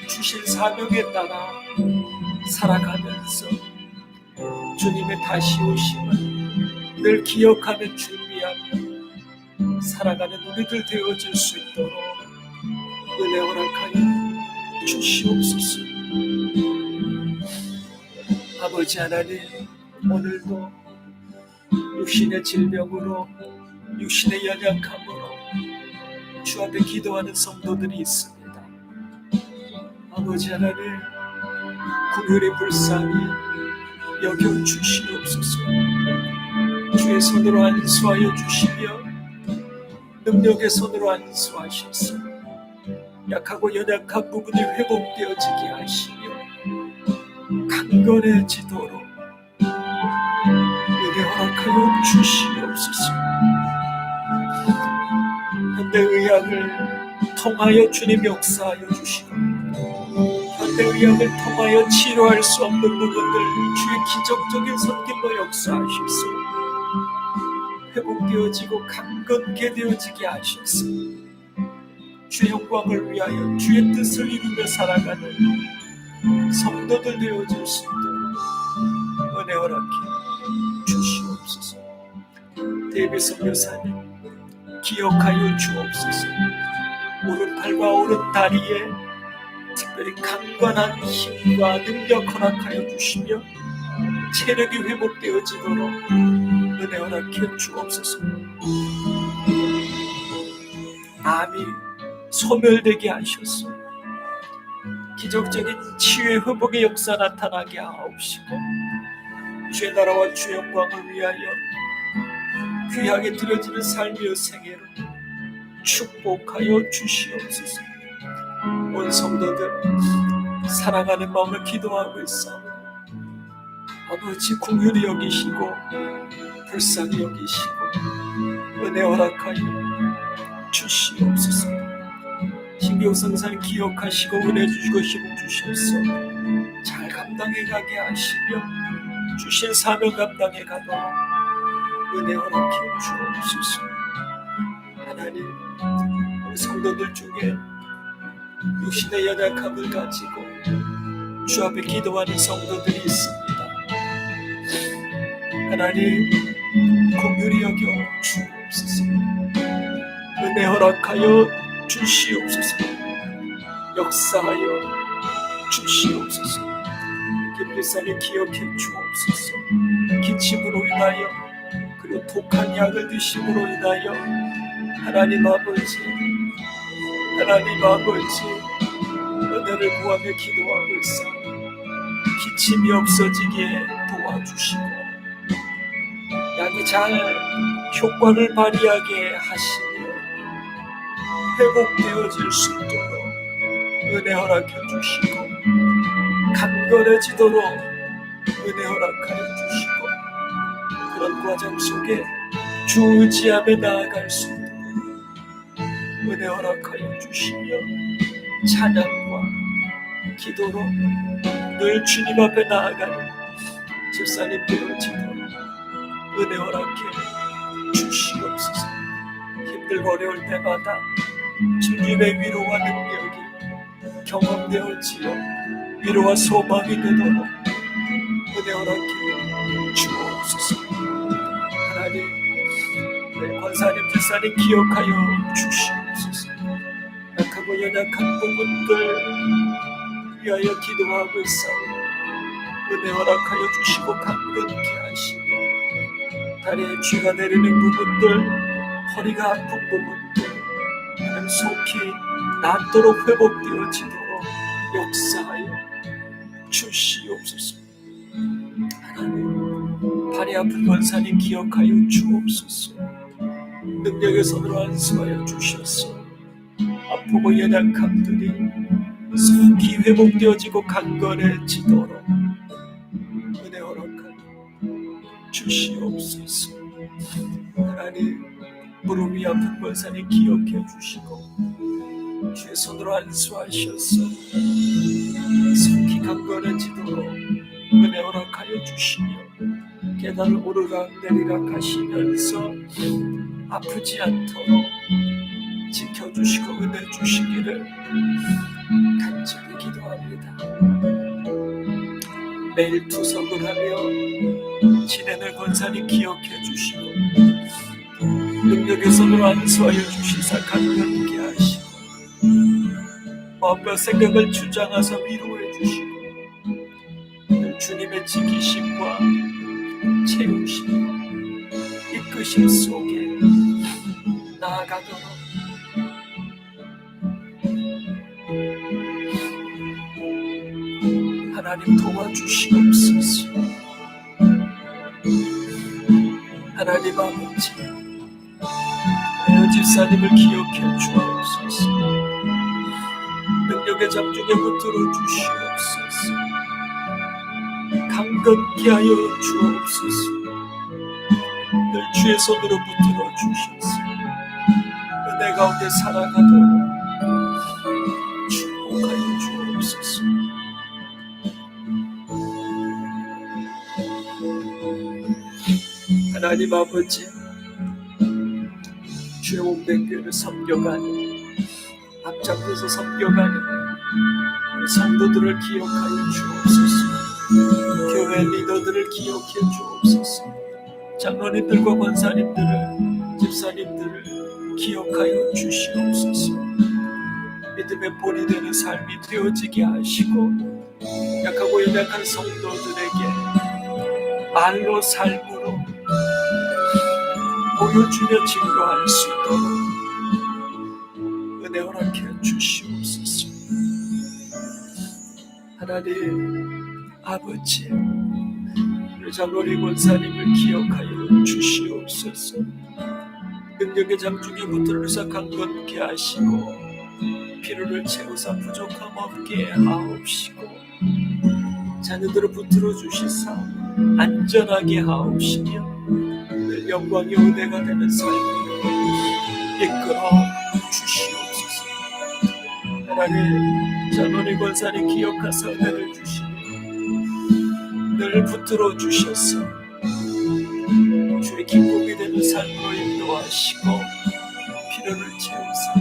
주신 사명에 따라 살아가면서 주님의 다시 오심을 늘 기억하며 준비하며 살아가는 우리들 되어질 수 있도록 은혜 허락하여 주시옵소서. 아버지 하나님, 오늘도 육신의 질병으로 육신의 연약함으로 주 앞에 기도하는 성도들이 있습니다. 아버지 하나님, 긍휼히 불쌍히 여겨주시옵소서. 주의 손으로 안수하여 주시며 능력의 손으로 안수하셔서 약하고 연약한 부분이 회복되어지게 하시며 강건해지도록 은혜 허락하여 주시옵소서. 현대의학을 통하여 주님 역사하여 주시고 현대의학을 통하여 치료할 수 없는 부분들 주의 기적적인 손길로 역사하셔서 회복되어지고 강건케 되어지게 하셔서 주의 영광을 위하여 주의 뜻을 이루며 살아가는 성도들 되어질 수 있도록 은혜 허락해 주시옵소서. 데이비 선교사님 기억하여 주옵소서. 오른팔과 오른다리에 특별히 강건한 힘과 능력 허락하여 주시며 체력이 회복되어지도록 은혜 허락해 주옵소서. 암이 소멸되게 하셔서 기적적인 치유의 회복의 역사 나타나게 하옵시고 주의 나라와 주의 영광을 위하여 귀하게 드려지는 삶의 생애로 축복하여 주시옵소서. 온 성도들 사랑하는 마음을 기도하고 있어 아버지 긍휼히 여기시고 불쌍히 여기시고 은혜 허락하여 주시옵소서. 신경성산 기억하시고 은혜 주시고 힘 주셔서 잘 감당해 가게 하시며 주신 사명 감당해 가도록 은혜 허락해 주옵소서. 하나님 우리 성도들 중에 육신의 연약함을 가지고 주 앞에 기도하는 성도들이 있습니다. 하나님 긍휼히 여겨 주옵소서. 은혜 허락하여 주시옵소서. 역사하여 주시옵소서. 김필산이 기억해 주옵소서. 기침으로 인하여 그리고 독한 약을 드심으로 인하여 하나님 아버지 은혜를 구하며 기도하고 있어 기침이 없어지게 도와주시고 약이 잘 효과를 발휘하게 하시며 회복되어질 수 있도록 은혜 허락해 주시고 강건해지도록 은혜 허락하여 주시고 그런 과정 속에 주 의지하며 나아갈 수 있도록 은혜 허락하여 주시며 찬양과 기도로 늘 주님 앞에 나아가는 집사님 되어지도록 은혜 허락해 주시옵소서. 힘들고 어려울 때마다 주님의 위로와 능력이 경험되어지어 위로와 소망이 되도록 은혜 허락해 주옵소서. 하나님 권사님 집사님 기억하여 주시옵소서. 약하고 연약한 부분들 위하여 기도하고 있사오니 은혜 허락하여 주시고 강건케 하시며 다리에 쥐가 내리는 부분들 허리가 아픈 부분들 하나님 속히 낫도록 회복되어지도록 역사하여 주시옵소서. 하나님 발이 아픈 권사님 기억하여 주옵소서. 능력의 손으로 안수하여 주셔서 아프고 연약함들이 속히 회복되어지고 강건해지도록 은혜 허락하여 주시옵소서. 하나님 무릎 위 아픈 권사님 기억해 주시고 주의 손으로 안수하셔서 속히 강건해지도록 은혜 허락하여 주시며 계단을 오르락 내리락 하시면서 아프지 않도록 지켜주시고 은혜 주시기를 간절히 기도합니다. 매일 투석을 하며 지내는 권사님 기억해 주시고 능력의 손으로 안수하여 주시사 강건케 하시고 마음과 생각을 주장하사 위로해 주시고 주님의 지키심과 채우심과 이끄심 속에 나아가도록 하나님 도와주시옵소서. 하나님 아버지, 하여 집사님을 기억해 주옵소서. 능력의 장중에 붙들어 주시옵소서. 강건케 하여 주옵소서. 늘 주의 손으로 붙들어 주셔서 은혜 가운데 살아가도록 축복하여 주옵소서. 하나님 아버지, 주의 몸된 교회를 섬겨가는, 앞장서서 섬겨가는 우리 성도들을 기억하여 주옵소서. 교회 리더들을 기억해 주옵소서. 장로님들과 권사님들을, 집사님들을 기억하여 주시옵소서. 믿음의 본이 되는 삶이 되어지게 하시고, 약하고 연약한 성도들에게 말로 삶으로 보여주며 증거할 수 있도록 은혜 허락해 주시옵소서. 하나님 아버지, 우리 장로님 권사님을 기억하여 주시옵소서. 능력의 장중에 붙들어서 강건케 하시고 필요를 채우사 부족함 없게 하옵시고, 자녀들을 붙들어 주시사 안전하게 하옵시며 늘 영광의 은혜가 되는 삶으로 이끌어 주시옵소서. 하나님, 장로님 권사님 기억하사 은혜를 주시며 늘 붙들어 주셔서 주의 기쁨이 되는 삶으로 인도하시고 필요를 채우사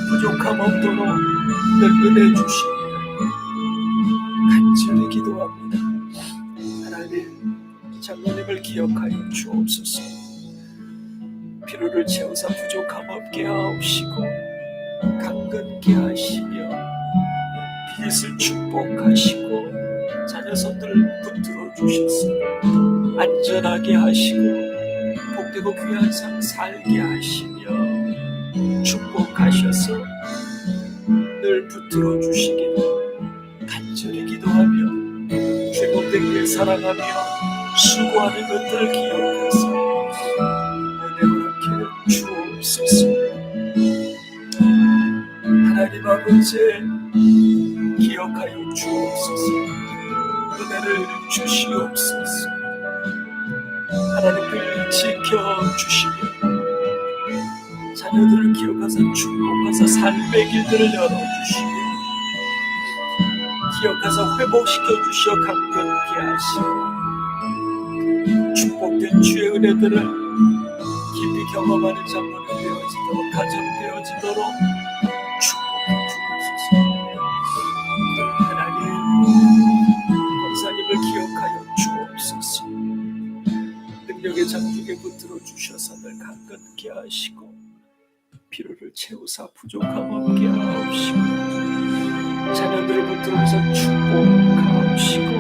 부족함 없도록 늘 은혜 주시기를 간절히 기도합니다. 하나님, 장로님을 기억하여 주옵소서. 필요를 채우사 부족함 없게 하옵시고 강건케 하시며 빛을 축복하시고 자녀 손들을 붙들어 주셔서 안전하게 하시고 복되고 귀한 삶 살게 하시며 축복하셔서 늘 붙들어 주시기를 간절히 기도하며 주의 몸된 교회 사랑하며 수고하는 것들을 기억해서 은혜 허락해 주옵소서. 하나님 아버지, 기억하여 주옵소서. 은혜를 주시옵소서. 하나님을 지켜주시며 자녀들을 기억하사 축복하사 삶의 길들을 열어주시며 기억하사 회복시켜 주시어 강건케 하시고 축복된 주의 은혜들을 깊이 경험하는 장로는 되어지도록, 가정 되어지도록 축복해 주옵소서. 하나님, 권사님을 기억하여 주옵소서. 능력의 장중에 붙들어 주셔서 늘 강건케 하시고 필요를 채우사 부족함 없게 하옵시고 자녀들을 붙들어서 축복하옵시고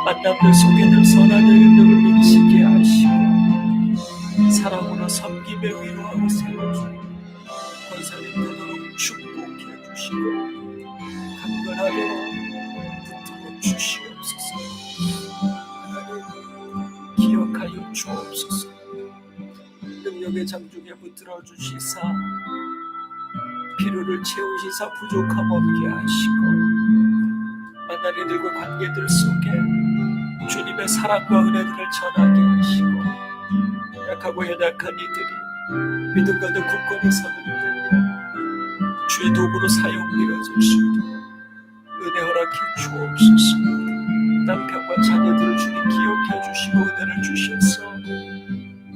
만남들 속에 늘 선한 영향력을 미치게 하시고 사랑으로 섬기며 위로하고 세워주고 권사님 되도록 축복해 주시고 강건하도록 붙들어 주시옵소서. 하나님, 기억하여 주옵소서. 능력의 장중에 붙들어 주시사 필요를 채우시사 부족함 없게 하시고 만난 이들과 관계들 속에 주님의 사랑과 은혜들을 전하게 하시고 약하고 연약한 이들이 믿음과도 굳건히 서는 이들이 주의 도구로 사용되어질 수 있도록 은혜 허락해 주옵소서. 남편과 자녀들을 주님 기억해 주시고 은혜를 주셔서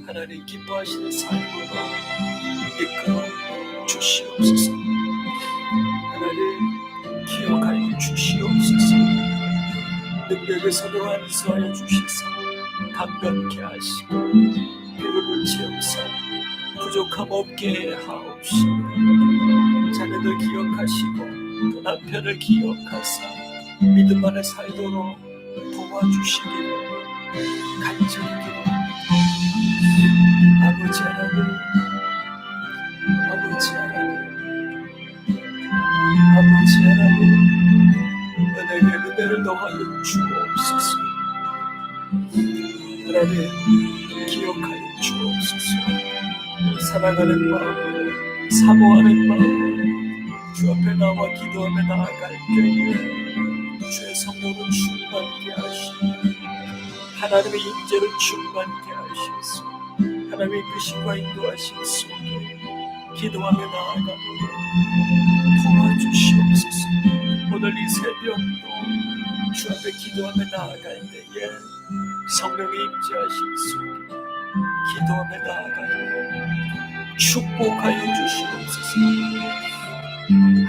하나님 기뻐하시는 삶으로 이끌어 주시옵소서. 하나님, 기억하여 주시옵소서. 능력의 손으로 안수하여 주시사 강건케 하시고 필요를 채우사 부족함 없게 하옵시고 자녀들 기억하시고 남편을 기억하사 믿음 안에 살도록 도와주시기를 간절히 기도합니다. 아버지 하나님, 아버지 하나님, 아버지 하나님, 은혜의 은혜를 더하여 주옵소서. 하나님, 기억하여 주옵소서. 사랑하는 마음으로, 사모하는 마음으로 주 앞에 나와 기도하며 나아갈 때에 주의 성령으로 충만케 하시고 하나님의 임재를 충만케 하셔서 하나님의 뜻과 인도하심 속에 기도하며 나아가도록 도와주시옵소서. 오늘 이 새벽도 주 앞에 기도하며 나아갈 때에 성령의 임재하심 속에 기도하며 나아가도록 축복하여 주시옵소서.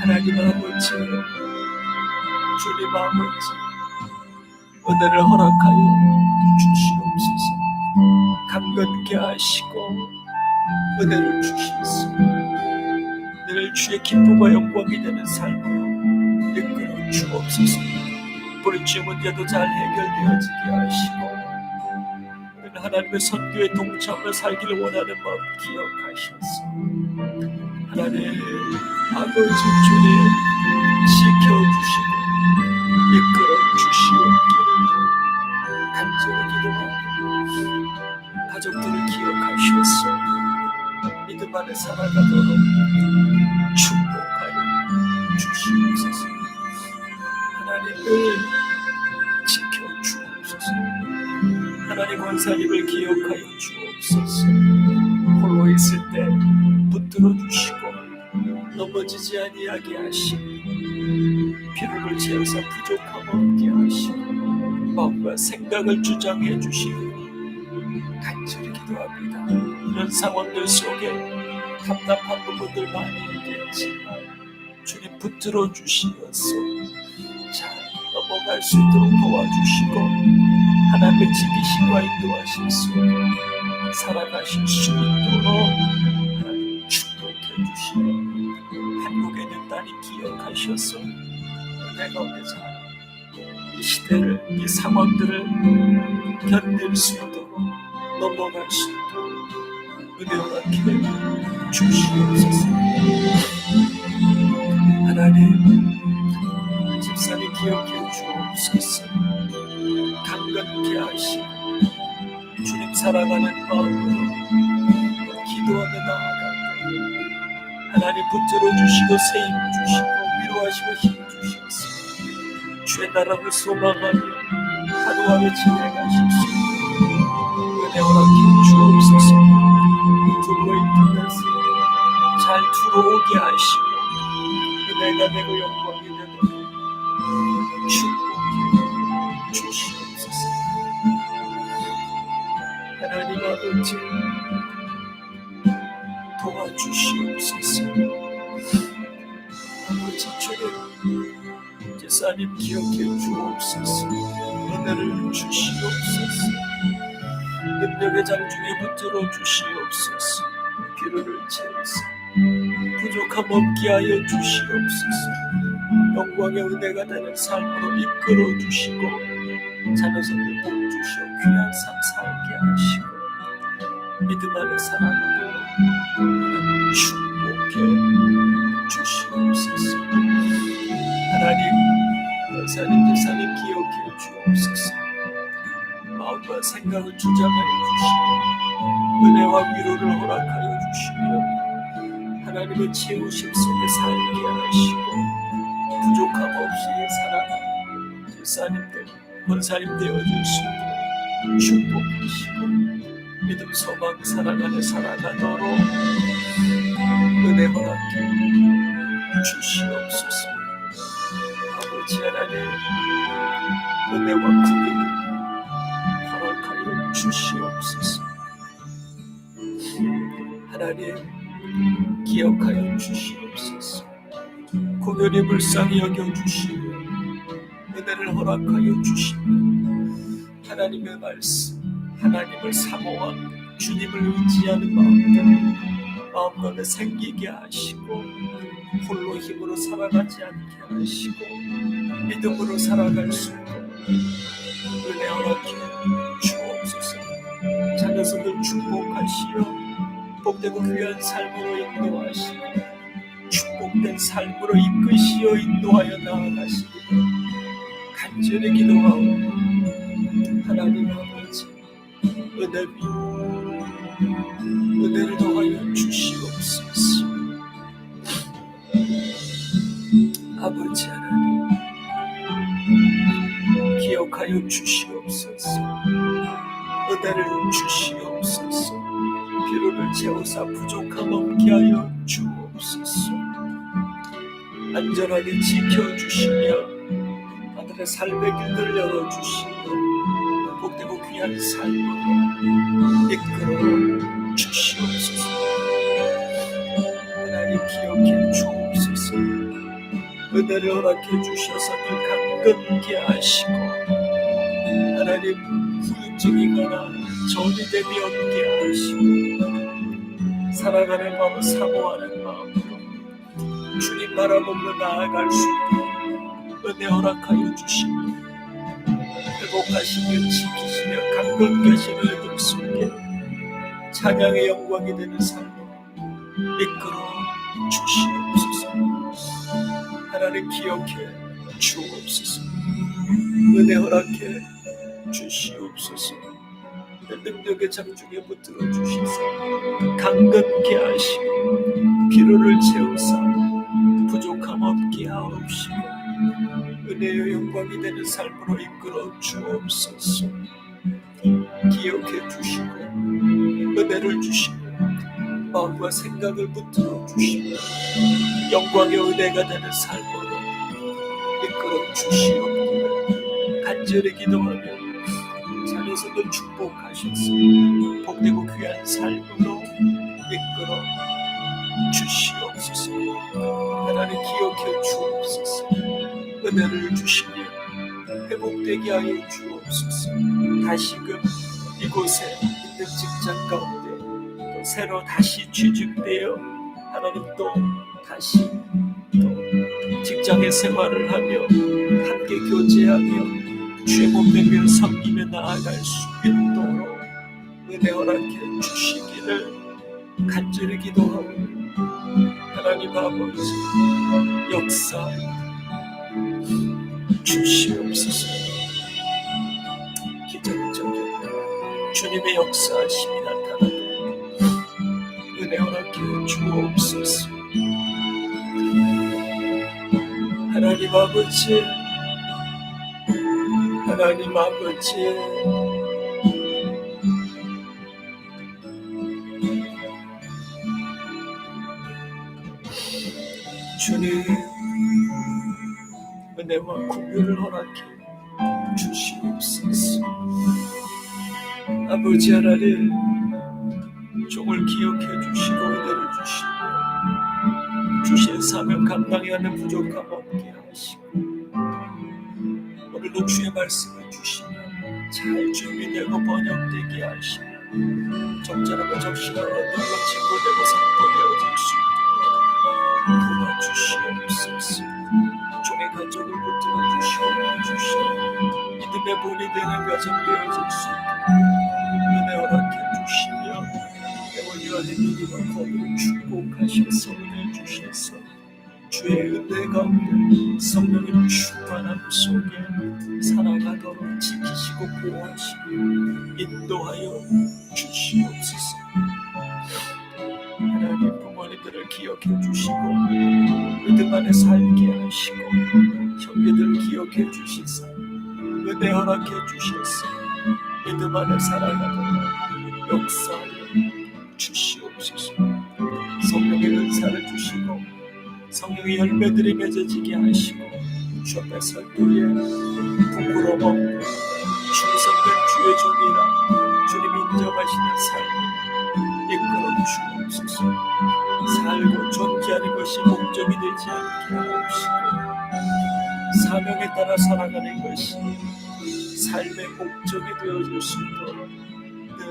하나님 아버지, 주님 아버지, 은혜를 허락하여 주시옵소서. 강건케 하시고 은혜를 주시옵소서. 늘 주의 기쁨과 영광이 되는 삶으로 이끌어 주옵소서. 부르짖은 문제도 잘 해결되어지게 하시고 하나님의 선교에 동참하며 살기를 원하는 마음 기억하셔서 하나님 아버지 주님 지켜주시고 이끌어 주시옵기를 간절히 기도하고 가족들을 기억하셔서 믿음 안에 살아가도록 축복하여 주시옵소서. 하나님을 지켜주옵소서. 하나님 권사님을 기억하여 주옵소서. 홀로 있을 때 붙들어 주시고 넘어지지 아니하게 하시고 피로를 채워서 부족함 없게 하시고 마음과 생각을 주장해 주시고 간절히 기도합니다. 이런 상황들 속에 답답한 부분들 많이 있겠지만 주님 붙들어 주시어서 잘 넘어갈 수 있도록 도와주시고 하나님의 지키심과 인도하심 속에 살아가실 수 있도록 하나님 축복해 주시고 한국에 있는 딸이 기억하셔서 은혜 가운데 잘 이 시대를, 이 상황들을 견딜 수 있도록 넘어갈 수 있도록 은혜 허락해 주시옵소서. 하나님 집사님 기억해 주옵소서. 강건케 하시고 주님 사랑하는 마음으로 기도하며 나아가고 하나님 붙들어 주시고 세임 주시고 위로하시고 힘 주셔서 주의 나라를 소망하며 하루하루 지내가십시오. 은혜 허락해 주옵소서. 유튜브로 인터넷에 잘 들어오게 하시고 은혜가 되고 영광이 되도록 축복해 주시옵소서. 하나님 아버지 도와주시옵소서. 아버지 주님 제사님 기억해 주옵소서. 은혜를 주시옵소서. 능력의 장중에 붙들어 주시옵소서. 필요를 채우사 부족함 없게 하여 주시옵소서. 영광의 은혜가 되는 삶으로 이끌어 주시고 자녀선들 복 주시어 귀한 삶 살게 하시고 믿음 안에 살아가도록 축복해 주시옵소서. 하나님 권사님 제사님 기억해 주옵소서. 마음과 생각을 주장하여 주시고 은혜와 위로를 허락하여 주시며 하나님의 채우심 속에 살게 하시고 부족함 없이 살아가는 제사님들 권사님 되어줄 수 있도록 축복하시고 믿음 소망 사랑 안에 살아가도록 은혜 허락해 주시옵소서. 아버지 하나님 은혜와 구비를 허락하여 주시옵소서. 하나님 기억하여 주시옵소서. 고별이 불쌍히 여겨주시고 은혜를 허락하여 주시며 하나님의 말씀 하나님을 사모하며 주님을 의지하는 마음 가운데 생기게 하시고 홀로 힘으로 살아가지 않게 하시고 믿음으로 살아갈 수 있도록 은혜 허락해 주옵소서. 자녀선들 축복하시어 복되고 귀한 삶으로 인도하시고 축복된 삶으로 이끄시어 인도하여 나아가시기를 간절히 기도하오. 하나님 아버지 은혜 위 은혜를 더하여 주시옵소서. 아버지 하나님, 기억하여 주시옵소서. 은혜를 주시옵소서. 피로를 채우사 부족함 없게 하여 주옵소서. 안전하게 지켜주시며 아들의 삶의 길들을 열어주시며 복되고 귀한 삶으로 이끌어 주시옵소서. 하나님 기억해 주옵소서. 은혜를 허락해 주셔서 늘 강건케 하시고 하나님 후유증이거나 전이됨이 없게 하시고 살아가는 마음 사모하는 마음으로 주님 바라보며 나아갈 수 있도록 은혜 허락하여 주시며 회복하시며 지키시며 강건케 하시는 은혜 속에 찬양의 영광이 되는 삶으로 이끌어 주시옵소서. 하나님 기억해 주옵소서. 은혜 허락해 주시옵소서. 능력의 장중에 붙들어 주시사 강건케 하시고 피로를 채우사 부족함 없게 하옵시고 은혜의 영광이 되는 삶으로 이끌어 주옵소서. 기억해 주시고 은혜를 주시고 마음과 생각을 붙들어 주시고 영광의 은혜가 되는 삶으로 이끌어 주시옵기를 간절히 기도하며 자녀들을 축복하셔서 복되고 귀한 삶으로 이끌어 주시옵소서. 하나님 기억해 주옵소서. 은혜를 주시며 회복되게 하여 주옵소서. 다시금 이곳에 있는 직장 가운데 또 새로 다시 취직되어 하나님 또 다시 또 직장의 생활을 하며 함께 교제하며 주의 몸되며 섬기며 나아갈 수 있도록 은혜 허락해 주시기를 간절히 기도하고 하나님 아버지 역사 주시옵소서. 기적적인 주님의 역사하심이 나타나도록 은혜 허락해 주옵소서. 하나님 아버지, 하나님 아버지, 주님 은혜와 긍휼을 허락해 주시옵소서. 아버지 하나님 종을 기억해 주시고 은혜를 주시고 주신 사명 감당해야 하는 부족함 없게 하시고 오늘도 주의 말씀을 주시며 잘 준비되고 번역되게 하시며 적절하고 적시하고 눈과 증거되고 선포되어질 수 있도록 도와주시옵소서. 종의 가족을 붙들어 주시고 믿음의 본이 되는 가정 되어질 수 있도록 은혜 허락해 주시며 영원히와 행위와 거듭을 축복하셔서 은혜 주셔서 주의 은혜 가운데 성령의 충만함 속에 살아가도록 지키시고 보호하시고 인도하여 주시옵소서. 하나님 부모님들을 기억해 주시고 믿음 안에 살게 하시고 형제들을 기억해 주시사 은혜 허락해 주셔서 믿음 안에 살아가도록 역사하여 주시옵소서. 성령의 은사를 주시고 성령의 열매들이 맺어지게 하시고 주 앞에 설 때에 부끄러움 없는 충성된 주의 종이라 주님이 인정하시는 삶을 이끌어 주옵소서. 살고 존재하는 것이 목적이 되지 않게 하옵시고 사명에 따라 살아가는 것이 삶의 목적이 되어질 수 있도록 늘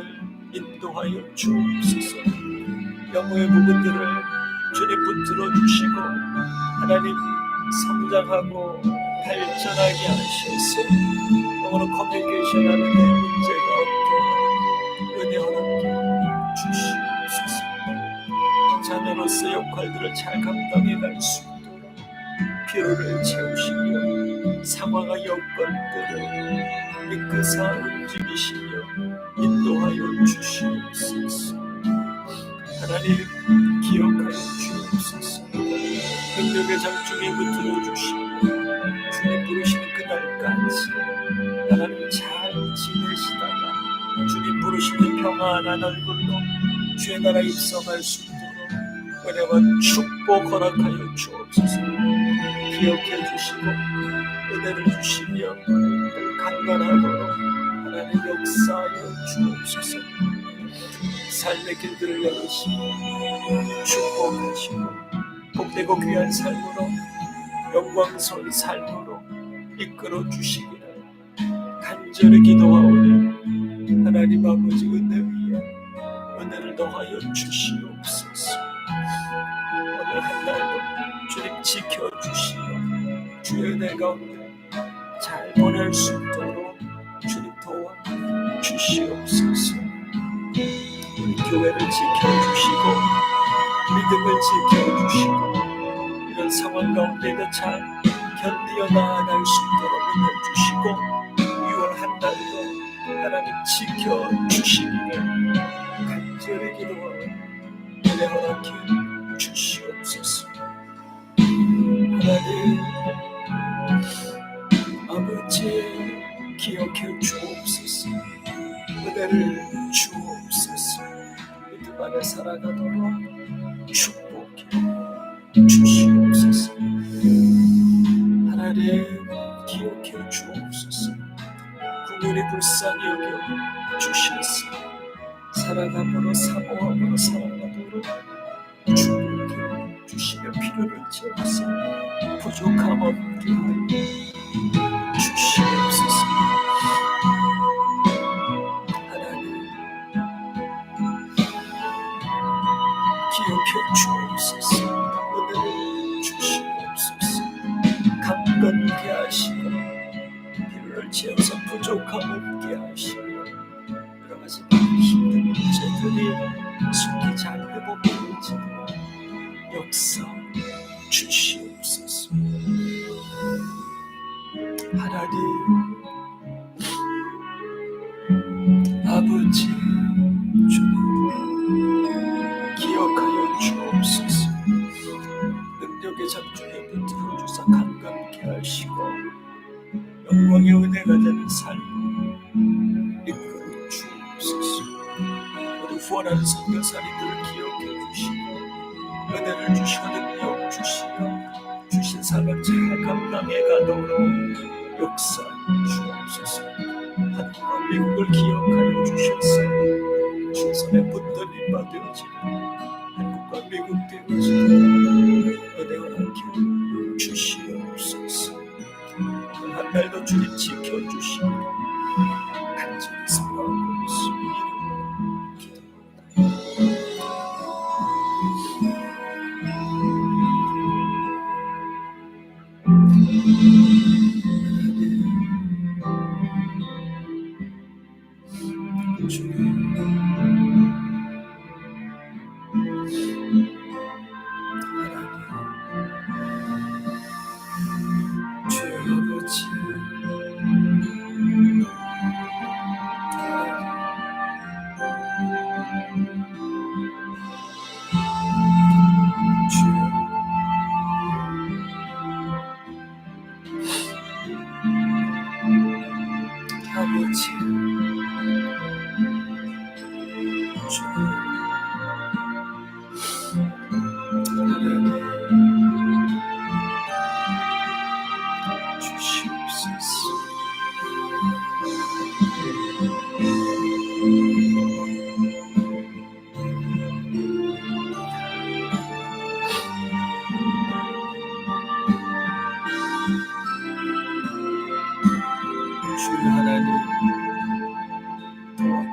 인도하여 주옵소서. 영혼의 부분들을 주님 붙들어 주시고 하나님 성장하고 발전하게 하셔서 영어로 커뮤니케이션하는 데 문제가 없도록 은혜 허락해 주시옵소서. 자녀로서 역할들을 잘 감당해 갈 수 있도록 피로를 채우시며 상황과 여건들을 이끄사 움직이시며 인도하여 주시옵소서. 하나님 기억하여 주옵소서. 능력의 장중에 붙들어 주시고 주님 부르시는 그날까지 하나님 잘 지내시다가 주님 부르시는 평안한 얼굴로 주의 나라에 입성할 수 있도록 은혜와 축복 허락하여 주옵소서. 기억해 주시고 은혜를 주시며 강건하도록 하나님 역사하여 주옵소서. 삶의 길들을 열으시고 축복하시고 복되고 귀한 삶으로 영광스러운 삶으로 이끌어 주시기를 간절히 기도하오니 하나님 아버지 은혜 위에 은혜를 더하여 주시옵소서. 오늘 한 날도 주님 지켜주시며 주의 은혜 가운데 잘 보낼 수 있도록 주님 도와 주시옵소서. 우리 교회를 지켜주시고 믿음을 지켜주시고 이런 상황 가운데도 잘 견디어 나아갈 수 있도록 은혜 주시고 6월 한 달도 하나님 지켜주시기를 간절히 기도하고 은혜 허락해 주시옵소서. 하나님 아버지 기억해 주옵소서. 은혜를 주옵소서. 믿음 안에 살아가도록 축복해 주시옵소서. 하나님 기억해 주옵소서. 국민이 불쌍히 여겨 주시옵소서. 살아감으로 사모함으로 살아가도록 축복해 주시며 필요를 채워서 부족함 없게 하여 주시옵소서. 하나님 기억해 주옵소서. 은혜를 주시옵소서. 강건케 하시고 필요를 채워서 부족함 없게 하시며 여러 가지 힘든 문제들이 속히 잘 회복되어지도록 역사 주시옵소서. 하나님 아버지 주님 기억하여 주옵소서. 능력의 장중에 붙들어 주사 강건케 하시고 영광의 은혜가 되는 삶을 이끌어 주옵소서. 우리 후원하는 선교사님들을 기억해 주시고 은혜를 주시고 능력 주시고 주신 사명 잘 감당해 가도록 역사 주옵소서. 한국과 미국을 기억하여 주셔서 신선의 붙들림 받으시는 한국과 미국 되어지는 은혜 허락해 주시옵소서. 한 날도 주님 지켜주시고 간절히 사랑하고 있습니다.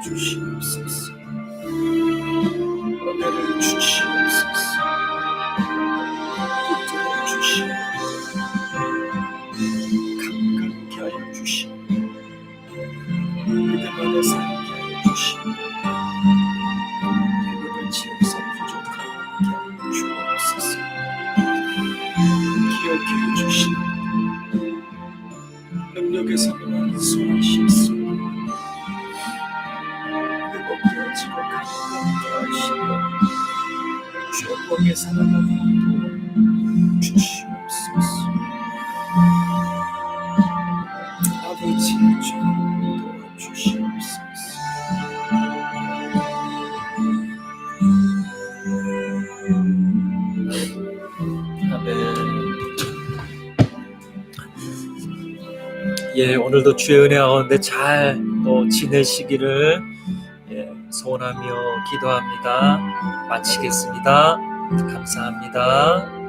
도와주시옵소서. 은혜를 주시옵소서. 붙들어 주시옵소서. 강건케 하여 주시옵소서. 믿음 안에 살게 하여 주시옵소서. 믿음을 채워서 부족하게 하여 주옵소서. 기억해 주시옵소서. 능력의 삶을 완수하시옵소서. 즐거움에 살아가도록 도와주시옵소서. 아버지 좀 도와주시옵소서. 아멘. 예, 오늘도 주의 은혜 가운데 잘 또 지내시기를 소원하며 기도합니다. 마치겠습니다. 감사합니다.